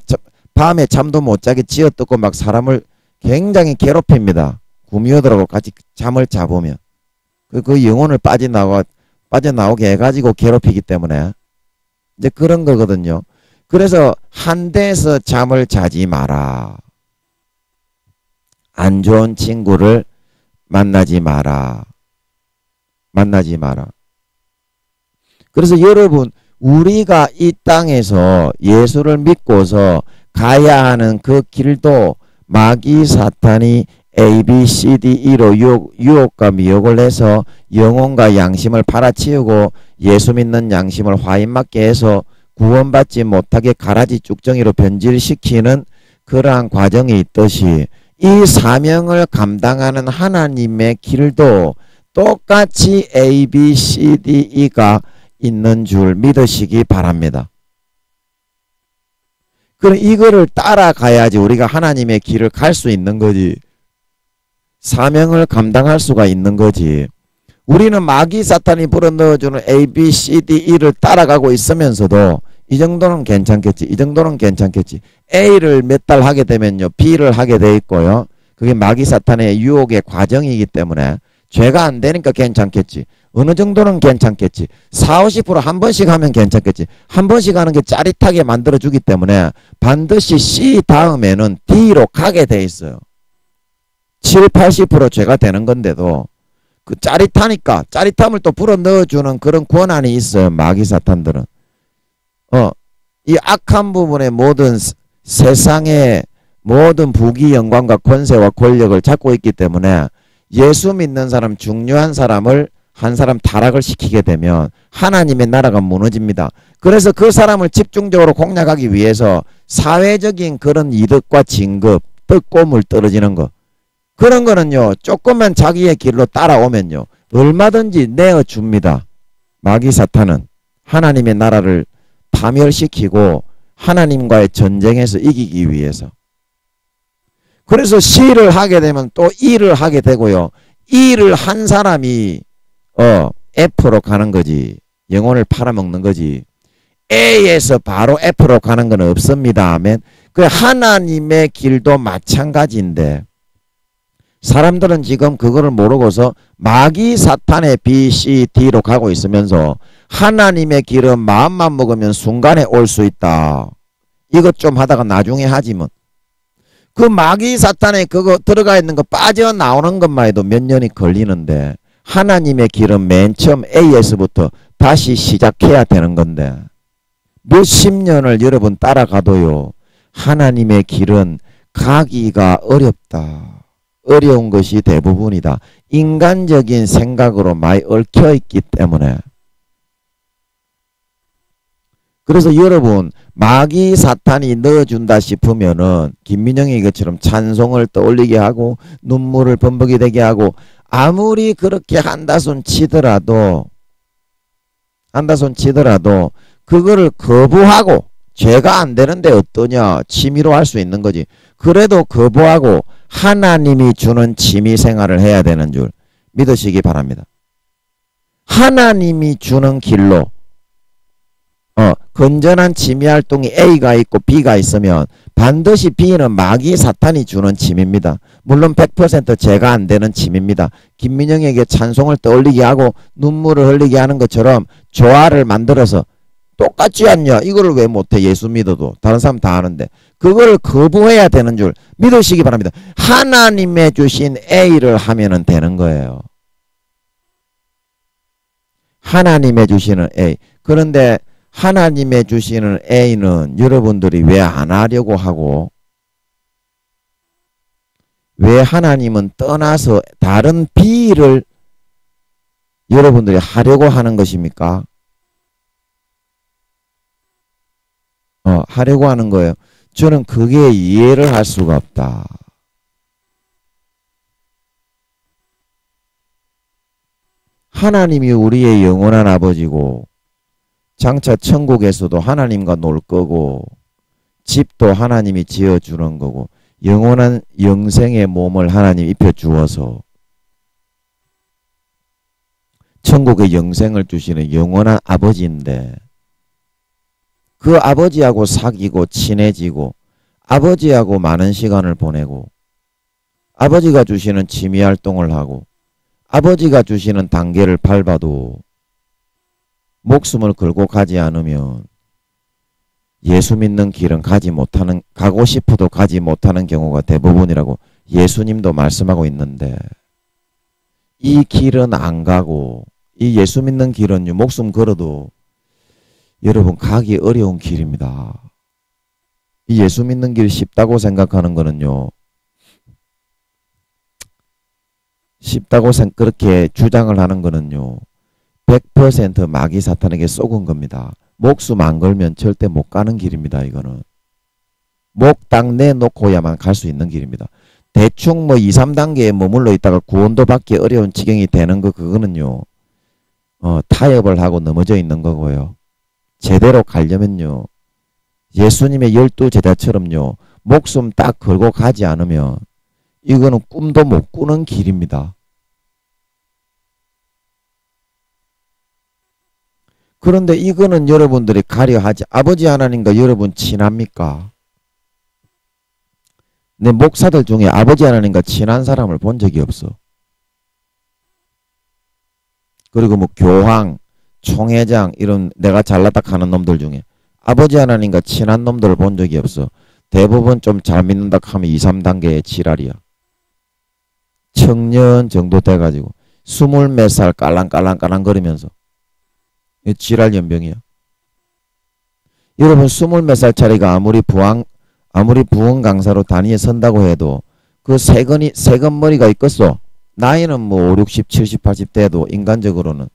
밤에 잠도 못 자게 쥐어 뜯고 막 사람을 굉장히 괴롭힙니다. 구미호들하고 같이 잠을 자보면 그 영혼을 빠져나오게 해가지고 괴롭히기 때문에 이제 그런 거거든요. 그래서 한 데서 잠을 자지 마라. 안 좋은 친구를 만나지 마라. 만나지 마라. 그래서 여러분 우리가 이 땅에서 예수를 믿고서 가야 하는 그 길도 마귀 사탄이 A, B, C, D, E로 유혹과 미혹을 해서 영혼과 양심을 팔아치우고 예수 믿는 양심을 화인맞게 해서 구원받지 못하게 가라지 쭉정이로 변질시키는 그러한 과정이 있듯이 이 사명을 감당하는 하나님의 길도 똑같이 A, B, C, D, E가 있는 줄 믿으시기 바랍니다. 그럼 이거를 따라가야지 우리가 하나님의 길을 갈 수 있는 거지. 사명을 감당할 수가 있는 거지. 우리는 마귀 사탄이 불어넣어주는 A, B, C, D, E를 따라가고 있으면서도 이 정도는 괜찮겠지. 이 정도는 괜찮겠지. A를 몇 달 하게 되면요. B를 하게 돼 있고요. 그게 마귀 사탄의 유혹의 과정이기 때문에 죄가 안 되니까 괜찮겠지. 어느 정도는 괜찮겠지. 40~50% 한 번씩 하면 괜찮겠지. 한 번씩 하는 게 짜릿하게 만들어주기 때문에 반드시 C 다음에는 D로 가게 돼 있어요. 70~80% 죄가 되는 건데도 그 짜릿하니까 짜릿함을 또 불어넣어주는 그런 권한이 있어요. 마귀 사탄들은. 이 악한 부분의 모든 세상의 모든 부귀 영광과 권세와 권력을 잡고 있기 때문에 예수 믿는 사람, 중요한 사람을 한 사람 타락을 시키게 되면 하나님의 나라가 무너집니다. 그래서 그 사람을 집중적으로 공략하기 위해서 사회적인 그런 이득과 진급, 떡고물 떨어지는 거, 그런 거는요, 조금만 자기의 길로 따라오면요, 얼마든지 내어줍니다. 마귀 사탄은 하나님의 나라를 파멸시키고 하나님과의 전쟁에서 이기기 위해서. 그래서 시를 하게 되면 또 일을 하게 되고요. 일을 한 사람이 F로 가는 거지. 영혼을 팔아먹는 거지. A에서 바로 F로 가는 건 없습니다. 아멘. 그 하나님의 길도 마찬가지인데 사람들은 지금 그거를 모르고서 마귀 사탄의 B, C, D로 가고 있으면서 하나님의 길은 마음만 먹으면 순간에 올 수 있다. 이것 좀 하다가 나중에 하지만 그 마귀 사탄에 그거 들어가 있는 거 빠져나오는 것만 해도 몇 년이 걸리는데 하나님의 길은 맨 처음 A에서부터 다시 시작해야 되는 건데 몇십 년을 여러분 따라가도요. 하나님의 길은 가기가 어렵다. 어려운 것이 대부분이다. 인간적인 생각으로 많이 얽혀있기 때문에. 그래서 여러분 마귀 사탄이 넣어준다 싶으면은 김민영이 이것처럼 찬송을 떠올리게 하고 눈물을 범벅이 되게 하고 아무리 그렇게 한다손 치더라도 그거를 거부하고 죄가 안 되는데 어떠냐 취미로 할 수 있는 거지. 그래도 거부하고 하나님이 주는 취미 생활을 해야 되는 줄 믿으시기 바랍니다. 하나님이 주는 길로 건전한 취미활동이 A가 있고 B가 있으면 반드시 B는 마귀 사탄이 주는 취미입니다. 물론 100% 죄가 안 되는 취미입니다. 김민영에게 찬송을 떠올리게 하고 눈물을 흘리게 하는 것처럼 조화를 만들어서 똑같지 않냐? 이거를 왜 못해? 예수 믿어도 다른 사람 다 하는데 그걸 거부해야 되는 줄 믿으시기 바랍니다. 하나님의 주신 A를 하면은 되는 거예요. 하나님의 주시는 A. 그런데 하나님의 주시는 A는 여러분들이 왜 안 하려고 하고 왜 하나님은 떠나서 다른 B를 여러분들이 하려고 하는 것입니까? 하려고 하는 거예요. 저는 그게 이해를 할 수가 없다. 하나님이 우리의 영원한 아버지고 장차 천국에서도 하나님과 놀 거고 집도 하나님이 지어주는 거고 영원한 영생의 몸을 하나님 입혀주어서 천국의 영생을 주시는 영원한 아버지인데 그 아버지하고 사귀고 친해지고 아버지하고 많은 시간을 보내고 아버지가 주시는 취미활동을 하고 아버지가 주시는 단계를 밟아도 목숨을 걸고 가지 않으면 예수 믿는 길은 가고 싶어도 가지 못하는 경우가 대부분이라고 예수님도 말씀하고 있는데 이 길은 안 가고 이 예수 믿는 길은 목숨 걸어도 여러분 가기 어려운 길입니다. 이 예수 믿는 길 쉽다고 생각하는 거는요. 그렇게 주장을 하는 거는요. 100% 마귀 사탄에게 쏘은 겁니다. 목숨 안 걸면 절대 못 가는 길입니다. 이거는. 목 딱 내놓고야만 갈 수 있는 길입니다. 대충 2, 3단계에 머물러 있다가 구원도 받기 어려운 지경이 되는 그거는요. 타협을 하고 넘어져 있는 거고요. 제대로 가려면요. 예수님의 12제자처럼요. 목숨 딱 걸고 가지 않으면 이거는 꿈도 못 꾸는 길입니다. 그런데 이거는 여러분들이 가려하지. 아버지 하나님과 여러분 친합니까? 내 목사들 중에 아버지 하나님과 친한 사람을 본 적이 없어. 그리고 교황, 총회장 이런 내가 잘났다 하는 놈들 중에 아버지 하나님과 친한 놈들을 본 적이 없어. 대부분 좀 잘 믿는다 하면 2, 3단계의 지랄이야. 청년 정도 돼가지고 20몇 살 깔랑깔랑거리면서 지랄 연병이야. 여러분 20몇 살짜리가 아무리 부흥 강사로 단위에 선다고 해도 그 세건머리가 있겠어. 나이는 뭐 5, 60, 70, 80 대도 인간적으로는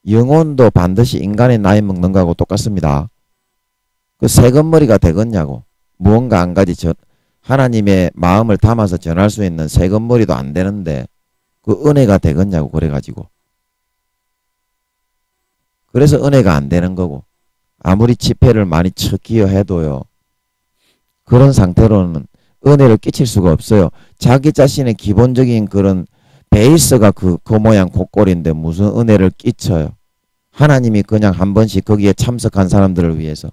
영혼도 반드시 인간의 나이 먹는 거하고 똑같습니다. 그 세건머리가 되겠냐고. 무언가 한 가지 하나님의 마음을 담아서 전할 수 있는 세건머리도 안 되는데 그 은혜가 되겠냐고 그래가지고. 그래서 은혜가 안 되는 거고 아무리 집회를 많이 기여해도요. 그런 상태로는 은혜를 끼칠 수가 없어요. 자기 자신의 기본적인 그런 베이스가 그 모양 곡골인데 무슨 은혜를 끼쳐요. 하나님이 그냥 한 번씩 거기에 참석한 사람들을 위해서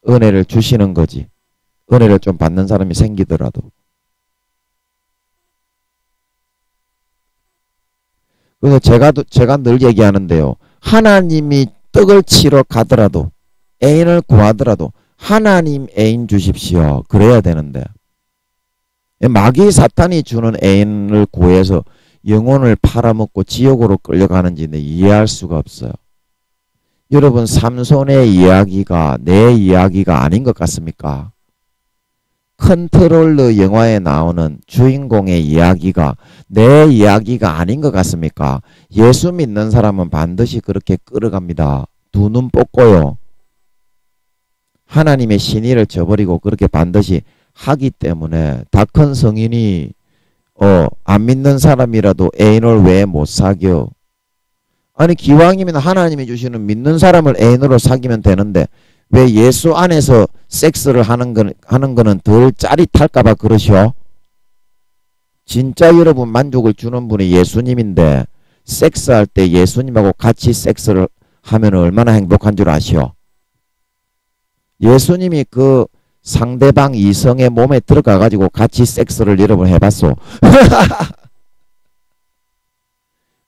은혜를 주시는 거지. 은혜를 좀 받는 사람이 생기더라도. 그래서 제가 늘 얘기하는데요. 하나님이 떡을 치러 가더라도 애인을 구하더라도 하나님 애인 주십시오. 그래야 되는데 마귀 사탄이 주는 애인을 구해서 영혼을 팔아먹고 지옥으로 끌려가는지 이해할 수가 없어요. 여러분 삼손의 이야기가 내 이야기가 아닌 것 같습니까? 컨트롤러 영화에 나오는 주인공의 이야기가 내 이야기가 아닌 것 같습니까? 예수 믿는 사람은 반드시 그렇게 끌어갑니다. 두 눈 뽑고요. 하나님의 신의를 저버리고 그렇게 반드시 하기 때문에 다 큰 성인이 안 믿는 사람이라도 애인을 왜 못 사겨? 아니 기왕이면 하나님이 주시는 믿는 사람을 애인으로 사귀면 되는데 왜 예수 안에서 섹스를 하는 거는 덜 짜릿할까 봐 그러시오? 진짜 여러분 만족을 주는 분이 예수님인데 섹스할 때 예수님하고 같이 섹스를 하면 얼마나 행복한 줄 아시오? 예수님이 그 상대방 이성의 몸에 들어가 가지고 같이 섹스를 여러분 해봤소?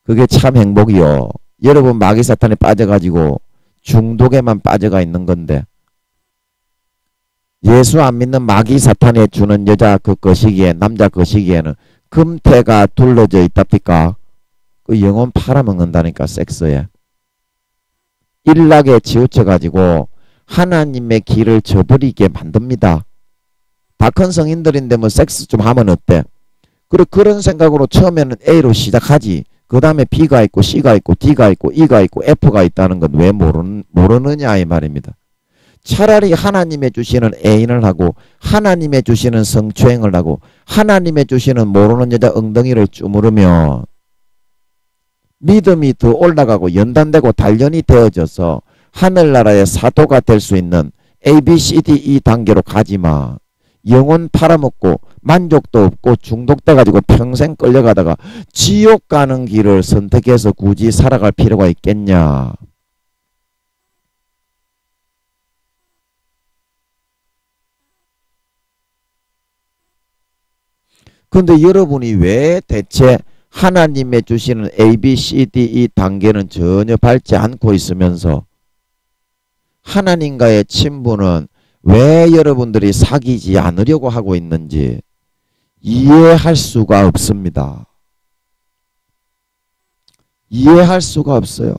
그게 참 행복이요. 여러분 마귀 사탄에 빠져가지고 중독에만 빠져가 있는 건데 예수 안 믿는 마귀 사탄에 주는 여자 그 거시기에 남자 거시기에는 금태가 둘러져 있답니까? 그 영혼 팔아먹는다니까 섹스에. 일락에 치우쳐가지고 하나님의 길을 저버리게 만듭니다. 다 큰 성인들인데 뭐 섹스 좀 하면 어때? 그런 생각으로 처음에는 A로 시작하지. 그 다음에 B가 있고 C가 있고 D가 있고 E가 있고 F가 있다는 건 왜 모르느냐 이 말입니다. 차라리 하나님의 주시는 애인을 하고 하나님의 주시는 성추행을 하고 하나님의 주시는 모르는 여자 엉덩이를 주무르면 믿음이 더 올라가고 연단되고 단련이 되어져서 하늘나라의 사도가 될 수 있는 A, B, C, D, E 단계로 가지마. 영혼 팔아먹고 만족도 없고 중독돼가지고 평생 끌려가다가 지옥 가는 길을 선택해서 굳이 살아갈 필요가 있겠냐. 근데 여러분이 왜 대체 하나님의 주시는 A, B, C, D, E 단계는 전혀 밟지 않고 있으면서 하나님과의 친분은 왜 여러분들이 사귀지 않으려고 하고 있는지 이해할 수가 없습니다. 이해할 수가 없어요.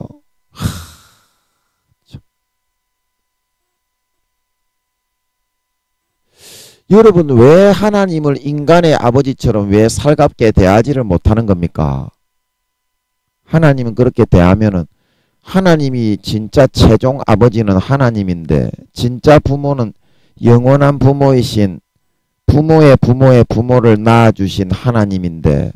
여러분 왜 하나님을 인간의 아버지처럼 왜 살갑게 대하지를 못하는 겁니까? 하나님은 그렇게 대하면은 하나님이 진짜 최종 아버지는 하나님인데 진짜 부모는 영원한 부모이신 부모의 부모의 부모를 낳아주신 하나님인데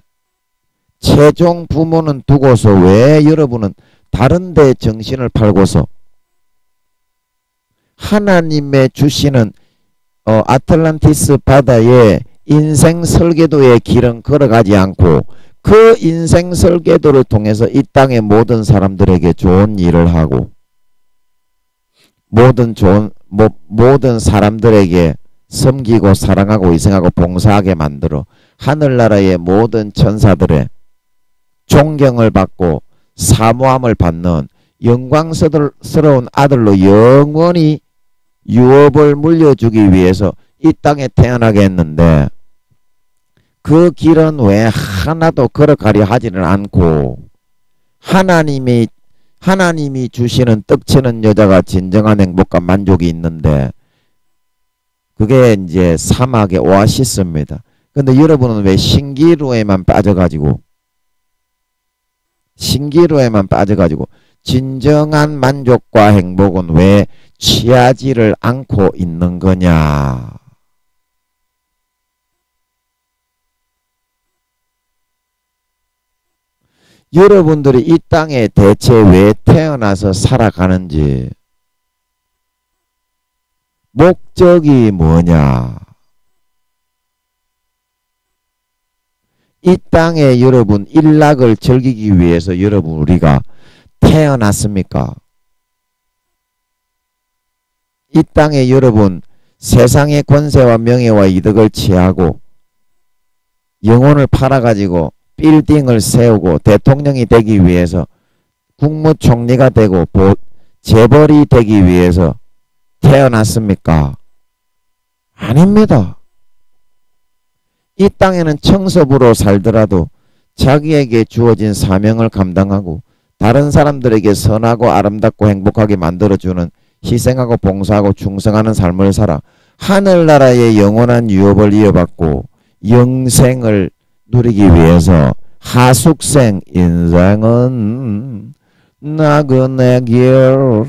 최종 부모는 두고서 왜 여러분은 다른 데 정신을 팔고서 하나님의 주시는 아틀란티스 바다에 인생 설계도의 길은 걸어가지 않고 그 인생 설계도를 통해서 이 땅의 모든 사람들에게 좋은 일을 하고 모든 사람들에게 섬기고 사랑하고 희생하고 봉사하게 만들어 하늘나라의 모든 천사들의 존경을 받고 사모함을 받는 영광스러운 아들로 영원히 유업을 물려주기 위해서 이 땅에 태어나게 했는데 그 길은 왜 하나도 걸어가려 하지는 않고 하나님이 주시는 떡치는 여자가 진정한 행복과 만족이 있는데 그게 이제 사막의 오아시스입니다. 근데 여러분은 왜 신기루에만 빠져가지고 진정한 만족과 행복은 왜 취하지를 않고 있는 거냐? 여러분들이 이 땅에 대체 왜 태어나서 살아가는지 목적이 뭐냐? 이 땅에 여러분 일락을 즐기기 위해서 여러분 우리가 태어났습니까? 이 땅에 여러분 세상의 권세와 명예와 이득을 취하고 영혼을 팔아가지고 빌딩을 세우고 대통령이 되기 위해서 국무총리가 되고 재벌이 되기 위해서 태어났습니까? 아닙니다. 이 땅에는 청소부로 살더라도 자기에게 주어진 사명을 감당하고 다른 사람들에게 선하고 아름답고 행복하게 만들어주는 희생하고 봉사하고 충성하는 삶을 살아 하늘나라의 영원한 유업을 이어받고 영생을 누리기 위해서 하숙생 인생은 나그네 길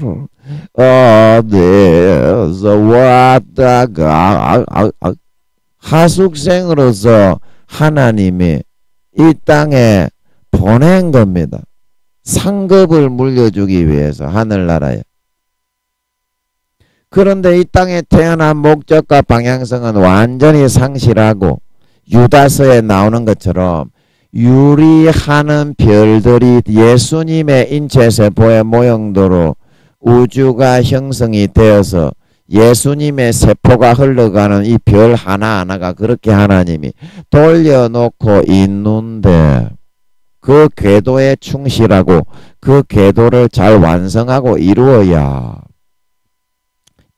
어디서 왔다가 하숙생으로서 하나님이 이 땅에 보낸 겁니다. 상급을 물려주기 위해서 하늘나라에. 그런데 이 땅에 태어난 목적과 방향성은 완전히 상실하고 유다서에 나오는 것처럼 유리하는 별들이 예수님의 인체세포의 모형도로 우주가 형성이 되어서 예수님의 세포가 흘러가는 이 별 하나하나가 그렇게 하나님이 돌려놓고 있는데 그 궤도에 충실하고 그 궤도를 잘 완성하고 이루어야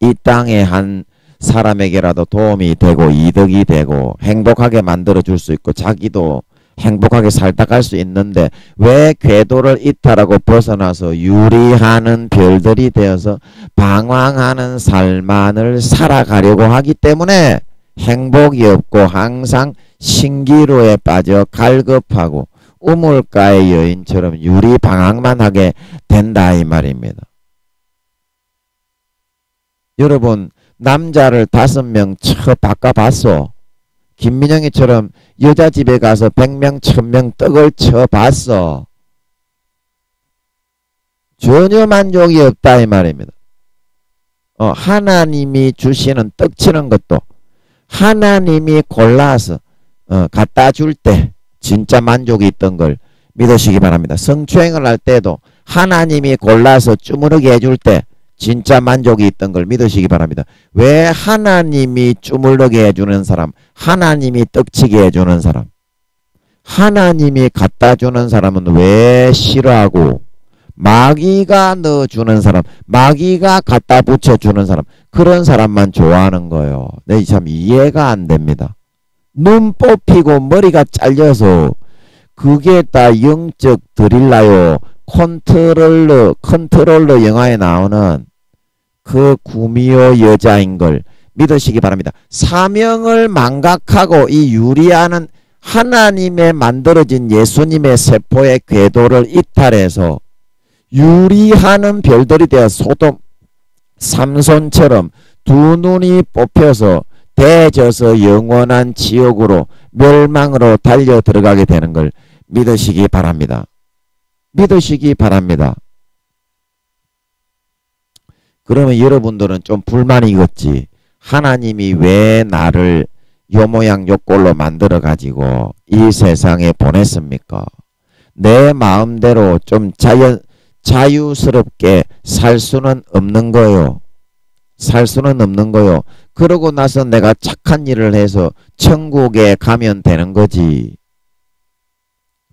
이 땅에 한 사람에게라도 도움이 되고 이득이 되고 행복하게 만들어줄 수 있고 자기도 행복하게 살다 갈 수 있는데 왜 궤도를 이탈하고 벗어나서 유리하는 별들이 되어서 방황하는 삶만을 살아가려고 하기 때문에 행복이 없고 항상 신기루에 빠져 갈급하고 우물가의 여인처럼 유리 방황만 하게 된다 이 말입니다. 여러분 남자를 5명 쳐 바꿔봤어. 김민영이처럼 여자 집에 가서 100명 1000명 떡을 쳐봤어. 전혀 만족이 없다 이 말입니다. 하나님이 주시는 떡 치는 것도 하나님이 골라서 갖다 줄 때 진짜 만족이 있던 걸 믿으시기 바랍니다. 성추행을 할 때도 하나님이 골라서 쭈무르게 해줄 때 진짜 만족이 있던 걸 믿으시기 바랍니다. 왜 하나님이 쭈물르게 해주는 사람, 하나님이 떡치게 해주는 사람, 하나님이 갖다 주는 사람은 왜 싫어하고 마귀가 넣어주는 사람, 마귀가 갖다 붙여주는 사람, 그런 사람만 좋아하는 거예요. 네, 참 이해가 안 됩니다. 눈 뽑히고 머리가 잘려서 그게 다 영적 드릴라요. 컨트롤러 영화에 나오는 그 구미호 여자인 걸 믿으시기 바랍니다. 사명을 망각하고 이 유리하는 하나님의 만들어진 예수님의 세포의 궤도를 이탈해서 유리하는 별들이 되어 소돔 삼손처럼 두 눈이 뽑혀서 대져서 영원한 지옥으로 멸망으로 달려 들어가게 되는 걸 믿으시기 바랍니다. 믿으시기 바랍니다. 그러면 여러분들은 좀 불만이겠지. 하나님이 왜 나를 요 모양 요 꼴로 만들어 가지고 이 세상에 보냈습니까? 내 마음대로 좀 자유스럽게 살 수는 없는 거요. 살 수는 없는 거요. 그러고 나서 내가 착한 일을 해서 천국에 가면 되는 거지.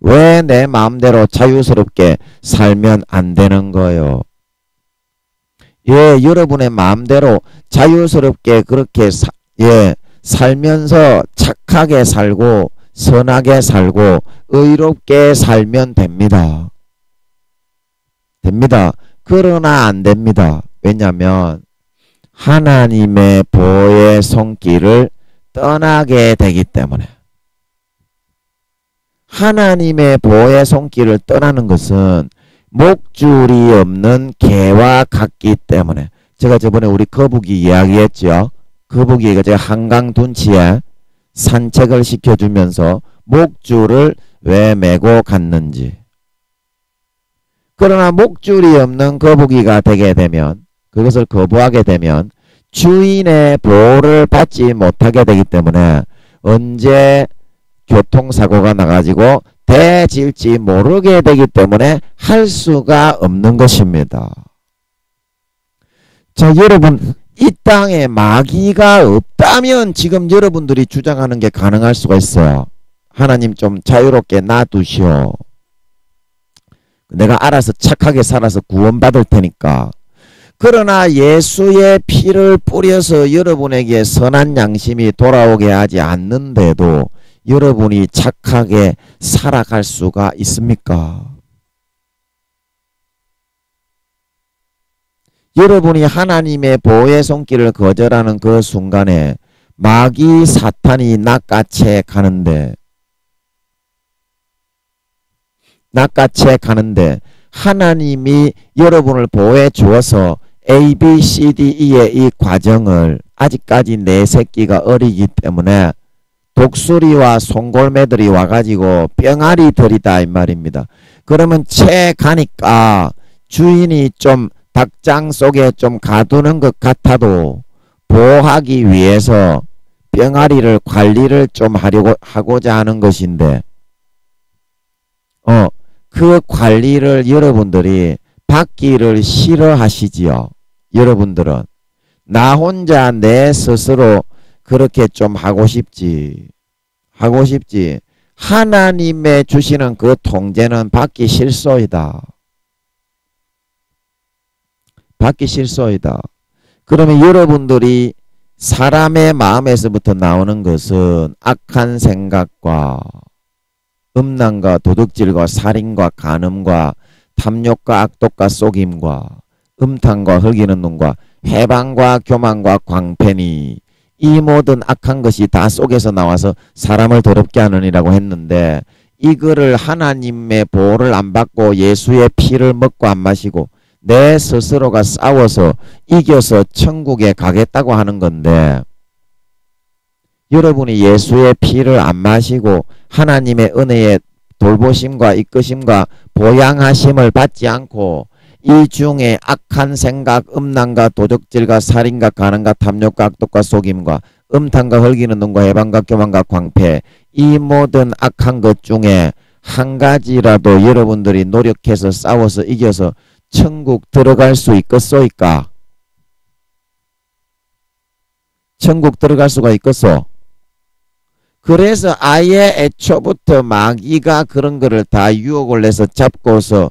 왜 내 마음대로 자유스럽게 살면 안 되는 거요? 예, 여러분의 마음대로 자유스럽게 그렇게 살면서 착하게 살고 선하게 살고 의롭게 살면 됩니다. 됩니다. 그러나 안 됩니다. 왜냐하면 하나님의 보호의 손길을 떠나게 되기 때문에, 하나님의 보호의 손길을 떠나는 것은 목줄이 없는 개와 같기 때문에, 제가 저번에 우리 거북이 이야기했죠. 거북이가 제가 한강 둔치에 산책을 시켜주면서 목줄을 왜 메고 갔는지. 그러나 목줄이 없는 거북이가 되게 되면, 그것을 거부하게 되면 주인의 보호를 받지 못하게 되기 때문에 언제 교통사고가 나가지고 대질지 모르게 되기 때문에 할 수가 없는 것입니다. 자, 여러분, 이 땅에 마귀가 없다면 지금 여러분들이 주장하는 게 가능할 수가 있어요. 하나님 좀 자유롭게 놔두시오. 내가 알아서 착하게 살아서 구원받을 테니까. 그러나 예수의 피를 뿌려서 여러분에게 선한 양심이 돌아오게 하지 않는데도 여러분이 착하게 살아갈 수가 있습니까? 여러분이 하나님의 보호의 손길을 거절하는 그 순간에 마귀 사탄이 낚아채 가는데 하나님이 여러분을 보호해 주어서 A, B, C, D, E의 이 과정을, 아직까지 내 새끼가 어리기 때문에 독수리와 송골매들이 와가지고 뿅아리들이다 이 말입니다. 그러면 채 가니까 주인이 좀 닭장 속에 좀 가두는 것 같아도 보호하기 위해서 뿅아리를 관리를 좀 하고자 하는 것인데, 그 관리를 여러분들이 받기를 싫어하시지요. 여러분들은 나 혼자 내 스스로 그렇게 좀 하고 싶지. 하나님의 주시는 그 통제는 받기 싫소이다. 그러면 여러분들이 사람의 마음에서부터 나오는 것은 악한 생각과 음란과 도둑질과 살인과 간음과 탐욕과 악독과 속임과 음탕과 흘기는 눈과 해방과 교만과 광패니, 이 모든 악한 것이 다 속에서 나와서 사람을 더럽게 하느니라고 했는데, 이거를 하나님의 보호를 안 받고 예수의 피를 먹고 안 마시고 내 스스로가 싸워서 이겨서 천국에 가겠다고 하는 건데, 여러분이 예수의 피를 안 마시고 하나님의 은혜의 돌보심과 이끄심과 보양하심을 받지 않고 이 중에 악한 생각, 음란과 도적질과 살인과 간음과 탐욕과 악독과 속임과 음탕과 흘기는 눈과 해방과 교만과 광패, 이 모든 악한 것 중에 한 가지라도 여러분들이 노력해서 싸워서 이겨서 천국 들어갈 수 있겠소이까? 천국 들어갈 수가 있겠소? 그래서 아예 애초부터 마귀가 그런 거를 다 유혹을 내서 잡고서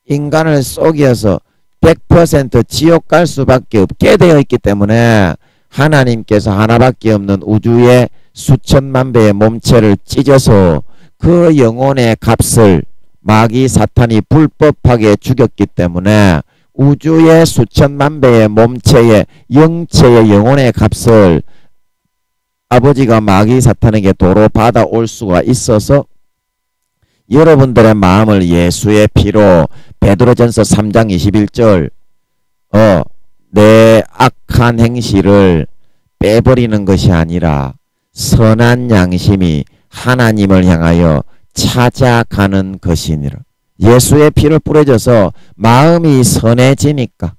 인간을 속여서 100% 지옥 갈 수밖에 없게 되어 있기 때문에 하나님께서 하나밖에 없는 우주의 수천만 배의 몸체를 찢어서 그 영혼의 값을 마귀 사탄이 불법하게 죽였기 때문에 우주의 수천만 배의 몸체의 영체의 영혼의 값을 아버지가 마귀 사탄에게 도로 받아올 수가 있어서 여러분들의 마음을 예수의 피로, 베드로전서 3장 21절 내 악한 행실을 빼버리는 것이 아니라 선한 양심이 하나님을 향하여 찾아가는 것이니라. 예수의 피를 뿌려줘서 마음이 선해지니까,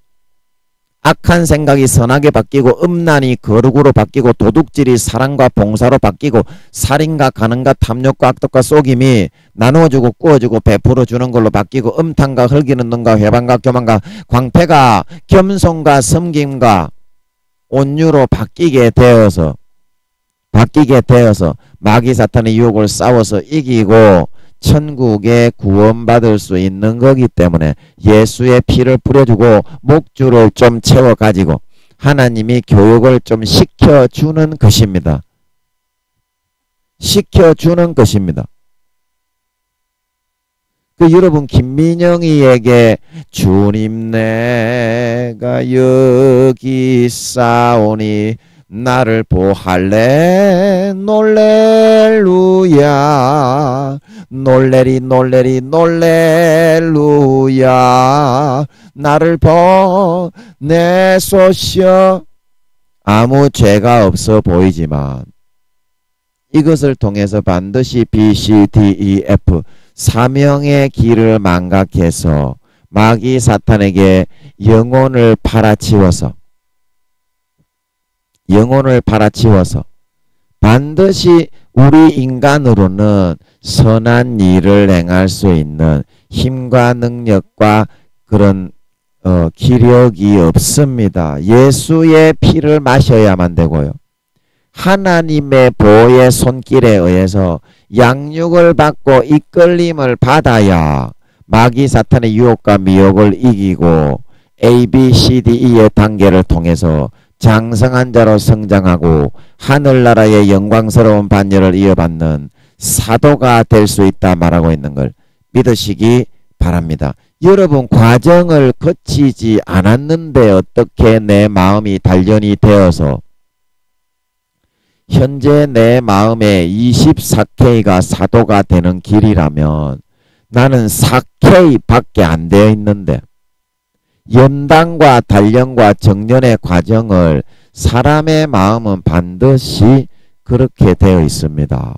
악한 생각이 선하게 바뀌고 음란이 거룩으로 바뀌고 도둑질이 사랑과 봉사로 바뀌고 살인과 간음과 탐욕과 악독과 속임이 나누어주고 꾸어주고 베풀어주는 걸로 바뀌고 음탕과 흘기는 눈과 회방과 교만과 광패가 겸손과 섬김과 온유로 바뀌게 되어서 마귀 사탄의 유혹을 싸워서 이기고 천국에 구원받을 수 있는 거기 때문에 예수의 피를 뿌려주고 목줄을 좀 채워가지고 하나님이 교육을 좀 시켜주는 것입니다. 그 여러분 김민영이에게 주님 내가 여기 있사오니 나를 보할래 놀렐루야 놀래리 놀래리 놀렐루야 나를 보내소서. 아무 죄가 없어 보이지만 이것을 통해서 반드시 B, C, D, E, F 사명의 길을 망각해서 마귀 사탄에게 영혼을 팔아치워서 반드시 우리 인간으로는 선한 일을 행할 수 있는 힘과 능력과 그런 기력이 없습니다. 예수의 피를 마셔야만 되고요. 하나님의 보호의 손길에 의해서 양육을 받고 이끌림을 받아야 마귀 사탄의 유혹과 미혹을 이기고 A, B, C, D, E의 단계를 통해서 장성한 자로 성장하고 하늘나라의 영광스러운 반열을 이어받는 사도가 될 수 있다 말하고 있는 걸 믿으시기 바랍니다. 여러분 과정을 거치지 않았는데 어떻게 내 마음이 단련이 되어서 현재 내 마음에 24K가 사도가 되는 길이라면 나는 4K 밖에 안 되어 있는데 연단과 단련과 정련의 과정을 사람의 마음은 반드시 그렇게 되어 있습니다.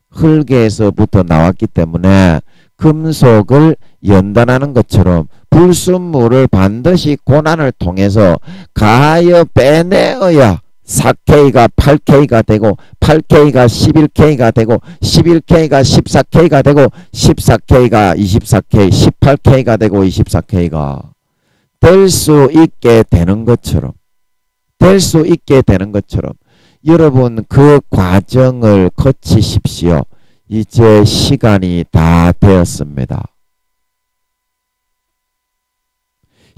흙에서부터 나왔기 때문에 금속을 연단하는 것처럼 불순물을 반드시 고난을 통해서 가하여 빼내어야 4K가 8K가 되고 8K가 11K가 되고 11K가 14K가 되고 14K가 24K 18K가 되고 24K가 될 수 있게 되는 것처럼 여러분 그 과정을 거치십시오. 이제 시간이 다 되었습니다.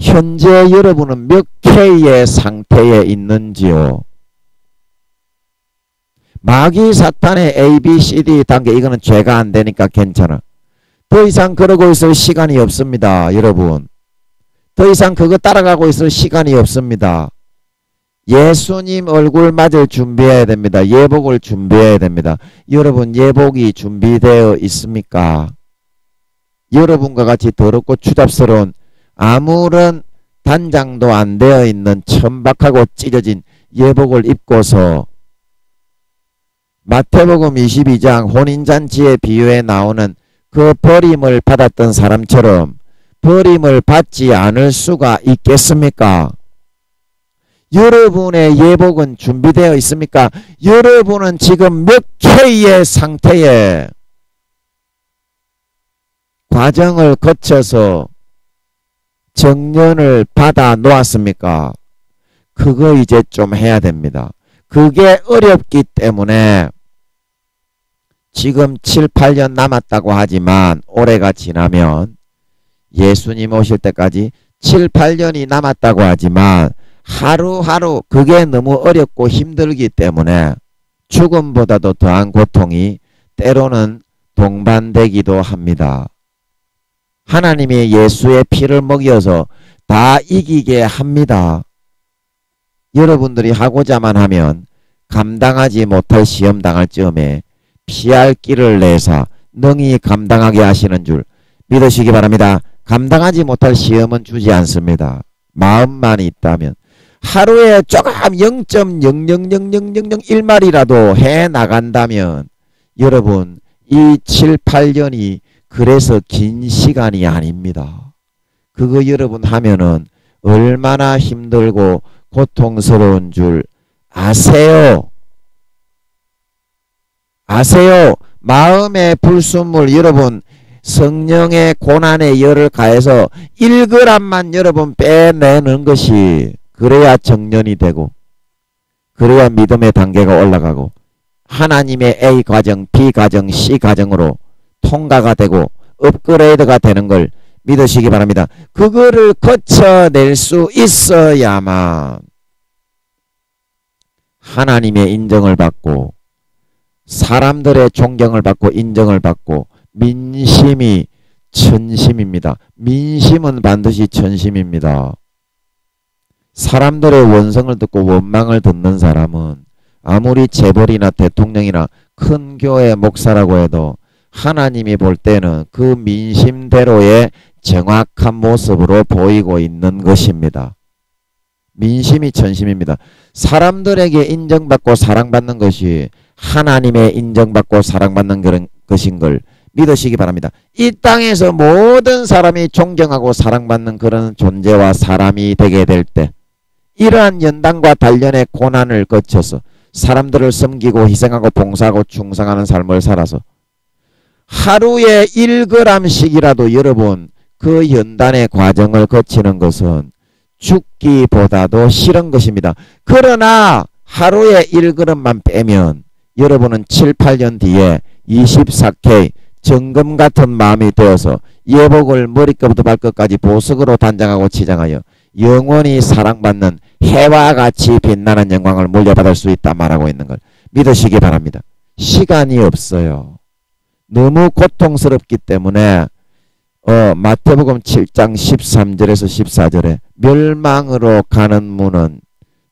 현재 여러분은 몇 K의 상태에 있는지요? 마귀 사탄의 A, B, C, D 단계 이거는 죄가 안 되니까 괜찮아. 더 이상 그러고 있을 시간이 없습니다. 여러분. 더 이상 그거 따라가고 있을 시간이 없습니다. 예수님 얼굴 맞을 준비해야 됩니다. 예복을 준비해야 됩니다. 여러분 예복이 준비되어 있습니까? 여러분과 같이 더럽고 추잡스러운 아무런 단장도 안 되어 있는 천박하고 찢어진 예복을 입고서 마태복음 22장 혼인잔치의 비유에 나오는 그 버림을 받았던 사람처럼 버림을 받지 않을 수가 있겠습니까? 여러분의 예복은 준비되어 있습니까? 여러분은 지금 몇 K의 상태에 과정을 거쳐서 정년을 받아 놓았습니까? 그거 이제 좀 해야 됩니다. 그게 어렵기 때문에 지금 7, 8년 남았다고 하지만 올해가 지나면 예수님 오실 때까지 7, 8년이 남았다고 하지만 하루하루 그게 너무 어렵고 힘들기 때문에 죽음보다도 더한 고통이 때로는 동반되기도 합니다. 하나님이 예수의 피를 먹여서 다 이기게 합니다. 여러분들이 하고자만 하면 감당하지 못할 시험 당할 즈음에 피할 길을 내사 능히 감당하게 하시는 줄 믿으시기 바랍니다. 감당하지 못할 시험은 주지 않습니다. 마음만 있다면 하루에 조금 0.0000001마리라도 해 나간다면 여러분 이 7, 8년이 그래서 긴 시간이 아닙니다. 그거 여러분 하면은 얼마나 힘들고 고통스러운 줄 아세요? 아세요? 마음의 불순물 여러분 성령의 고난의 열을 가해서 1g만 여러분 빼내는 것이 그래야 정년이 되고 그래야 믿음의 단계가 올라가고 하나님의 A 과정, B 과정, C 과정으로 통과가 되고 업그레이드가 되는 걸 믿으시기 바랍니다. 그거를 거쳐낼 수 있어야만 하나님의 인정을 받고 사람들의 존경을 받고 인정을 받고 민심이 천심입니다. 민심은 반드시 천심입니다. 사람들의 원성을 듣고 원망을 듣는 사람은 아무리 재벌이나 대통령이나 큰 교회 목사라고 해도 하나님이 볼 때는 그 민심대로의 정확한 모습으로 보이고 있는 것입니다. 민심이 천심입니다. 사람들에게 인정받고 사랑받는 것이 하나님의 인정받고 사랑받는 그런 것인 걸 믿으시기 바랍니다. 이 땅에서 모든 사람이 존경하고 사랑받는 그런 존재와 사람이 되게 될 때, 이러한 연단과 단련의 고난을 거쳐서 사람들을 섬기고 희생하고 봉사하고 충성하는 삶을 살아서 하루에 1g씩이라도 여러분 그 연단의 과정을 거치는 것은 죽기보다도 싫은 것입니다. 그러나 하루에 1g만 빼면 여러분은 7, 8년 뒤에 24K 정금 같은 마음이 되어서 예복을 머리끝부터 발끝까지 보석으로 단장하고 치장하여 영원히 사랑받는 해와 같이 빛나는 영광을 물려받을 수 있다 말하고 있는 걸 믿으시기 바랍니다. 시간이 없어요. 너무 고통스럽기 때문에 마태복음 7장 13절에서 14절에 멸망으로 가는 문은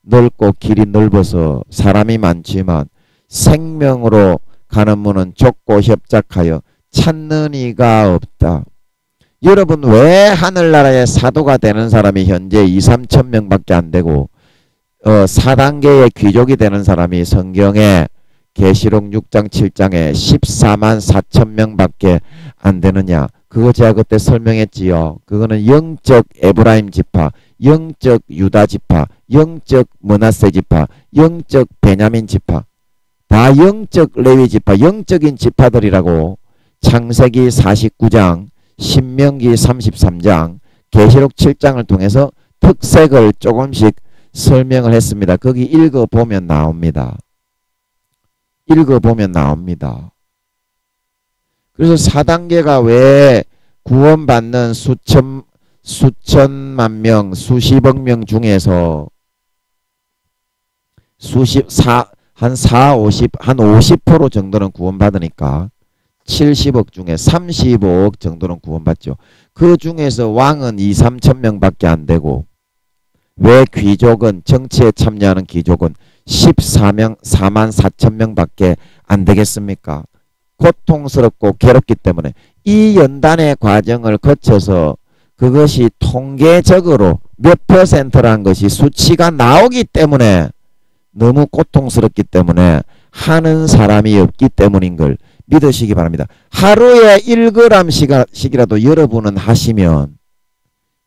넓고 길이 넓어서 사람이 많지만 생명으로 가는 문은 좁고 협착하여 찾는 이가 없다. 여러분, 왜 하늘나라의 사도가 되는 사람이 현재 2, 3천 명밖에 안 되고 4단계의 귀족이 되는 사람이 성경에 계시록 6장 7장에 14만 4천 명밖에 안 되느냐? 그거 제가 그때 설명했지요. 그거는 영적 에브라임 지파, 영적 유다 지파, 영적 므낫세 지파, 영적 베냐민 지파, 다 영적 레위 지파, 영적인 지파들이라고 창세기 49장, 신명기 33장, 계시록 7장을 통해서 특색을 조금씩 설명을 했습니다. 거기 읽어보면 나옵니다. 읽어보면 나옵니다. 그래서 4단계가 왜 구원받는 수천만 명, 수십억 명 중에서 한 50% 정도는 구원받으니까 70억 중에 35억 정도는 구원받죠. 그 중에서 왕은 2, 3천 명밖에 안 되고, 왜 귀족은, 정치에 참여하는 귀족은 4만 4천 명밖에 안 되겠습니까? 고통스럽고 괴롭기 때문에 이 연단의 과정을 거쳐서 그것이 통계적으로 몇 %라는 것이 수치가 나오기 때문에 너무 고통스럽기 때문에 하는 사람이 없기 때문인 걸 믿으시기 바랍니다. 하루에 1g씩이라도 여러분은 하시면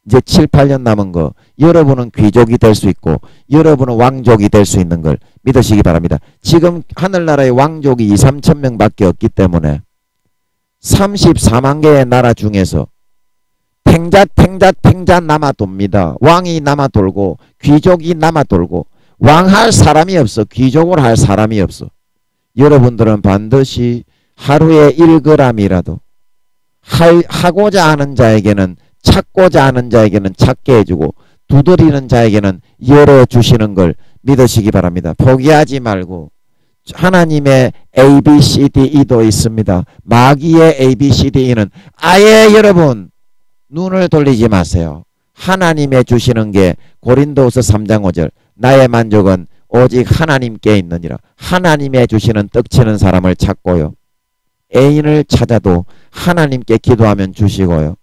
이제 7, 8년 남은 거 여러분은 귀족이 될 수 있고 여러분은 왕족이 될 수 있는 걸 믿으시기 바랍니다. 지금 하늘나라의 왕족이 2, 3천 명밖에 없기 때문에 34만 개의 나라 중에서 탱자 남아 돕니다. 왕이 남아 돌고 귀족이 남아 돌고 왕할 사람이 없어. 귀족을 할 사람이 없어. 여러분들은 반드시 하루에 1g이라도 하고자 하는 자에게는, 찾고자 하는 자에게는 찾게 해주고 두드리는 자에게는 열어주시는 걸 믿으시기 바랍니다. 포기하지 말고, 하나님의 ABCDE도 있습니다. 마귀의 ABCDE는 아예 여러분 눈을 돌리지 마세요. 하나님의 주시는 게 고린도후서 3장 5절, 나의 만족은 오직 하나님께 있느니라. 하나님의 주시는 떡치는 사람을 찾고요. 애인을 찾아도 하나님께 기도하면 주시고요.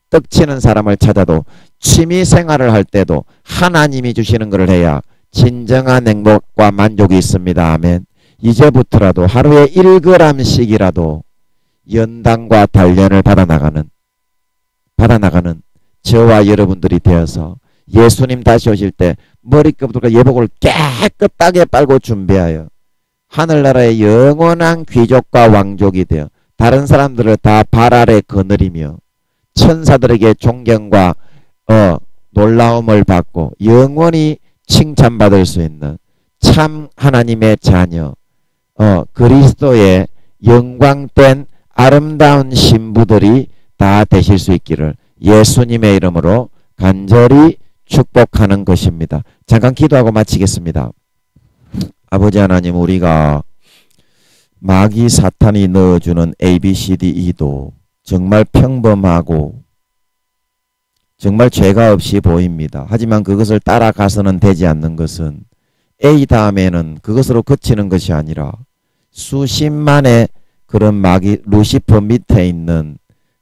떡치는 사람을 찾아도 취미생활을 할 때도 하나님이 주시는 것을 해야 진정한 행복과 만족이 있습니다. 아멘. 이제부터라도 하루에 1g씩이라도 연단과 단련을 받아나가는 저와 여러분들이 되어서 예수님 다시 오실 때 머리끝부터 예복을 깨끗하게 빨고 준비하여 하늘나라의 영원한 귀족과 왕족이 되어 다른 사람들을 다 발 아래 거느리며 천사들에게 존경과 놀라움을 받고 영원히 칭찬받을 수 있는 참 하나님의 자녀, 그리스도의 영광된 아름다운 신부들이 다 되실 수 있기를 예수님의 이름으로 간절히 축복하는 것입니다. 잠깐 기도하고 마치겠습니다. 아버지 하나님, 우리가 마귀 사탄이 넣어주는 ABCDE도 정말 평범하고 정말 죄가 없이 보입니다. 하지만 그것을 따라가서는 되지 않는 것은 A 다음에는 그것으로 그치는 것이 아니라 수십만의 그런 마귀 루시퍼 밑에 있는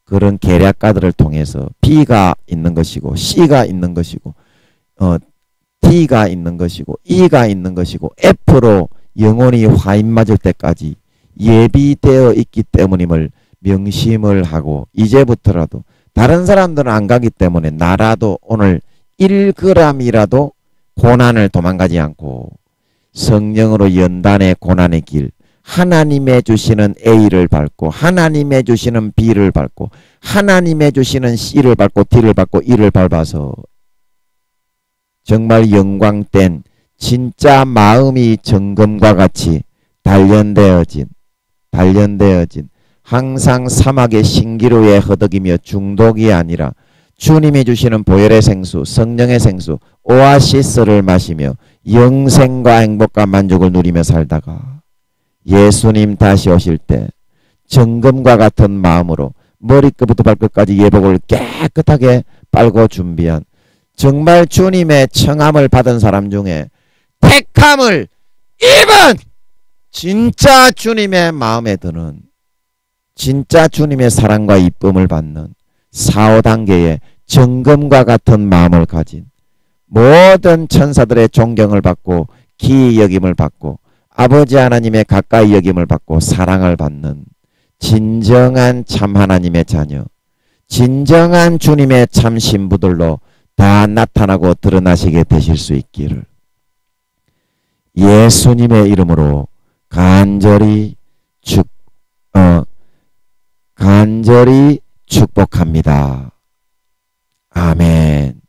그런 계략가들을 통해서 B가 있는 것이고 C가 있는 것이고 D가 있는 것이고 E가 있는 것이고 F로 영혼이 화인 맞을 때까지 예비되어 있기 때문임을 명심을 하고 이제부터라도 다른 사람들은 안 가기 때문에 나라도 오늘 1g이라도 고난을 도망가지 않고 성령으로 연단의 고난의 길 하나님의 주시는 A를 밟고 하나님의 주시는 B를 밟고 하나님의 주시는 C를 밟고 D를 밟고 E를 밟아서 정말 영광된 진짜 마음이 정금과 같이 단련되어진 항상 사막의 신기루에 허덕이며 중독이 아니라 주님이 주시는 보혈의 생수, 성령의 생수, 오아시스를 마시며 영생과 행복과 만족을 누리며 살다가 예수님 다시 오실 때 정금과 같은 마음으로 머리끝부터 발끝까지 예복을 깨끗하게 빨고 준비한 정말 주님의 청함을 받은 사람 중에 택함을 입은 진짜 주님의 마음에 드는 진짜 주님의 사랑과 이쁨을 받는 4, 5단계의 정금과 같은 마음을 가진 모든 천사들의 존경을 받고 기이 여김을 받고 아버지 하나님의 가까이 여김을 받고 사랑을 받는 진정한 참 하나님의 자녀 진정한 주님의 참 신부들로 다 나타나고 드러나시게 되실 수 있기를 예수님의 이름으로 간절히 축복합니다. 아멘.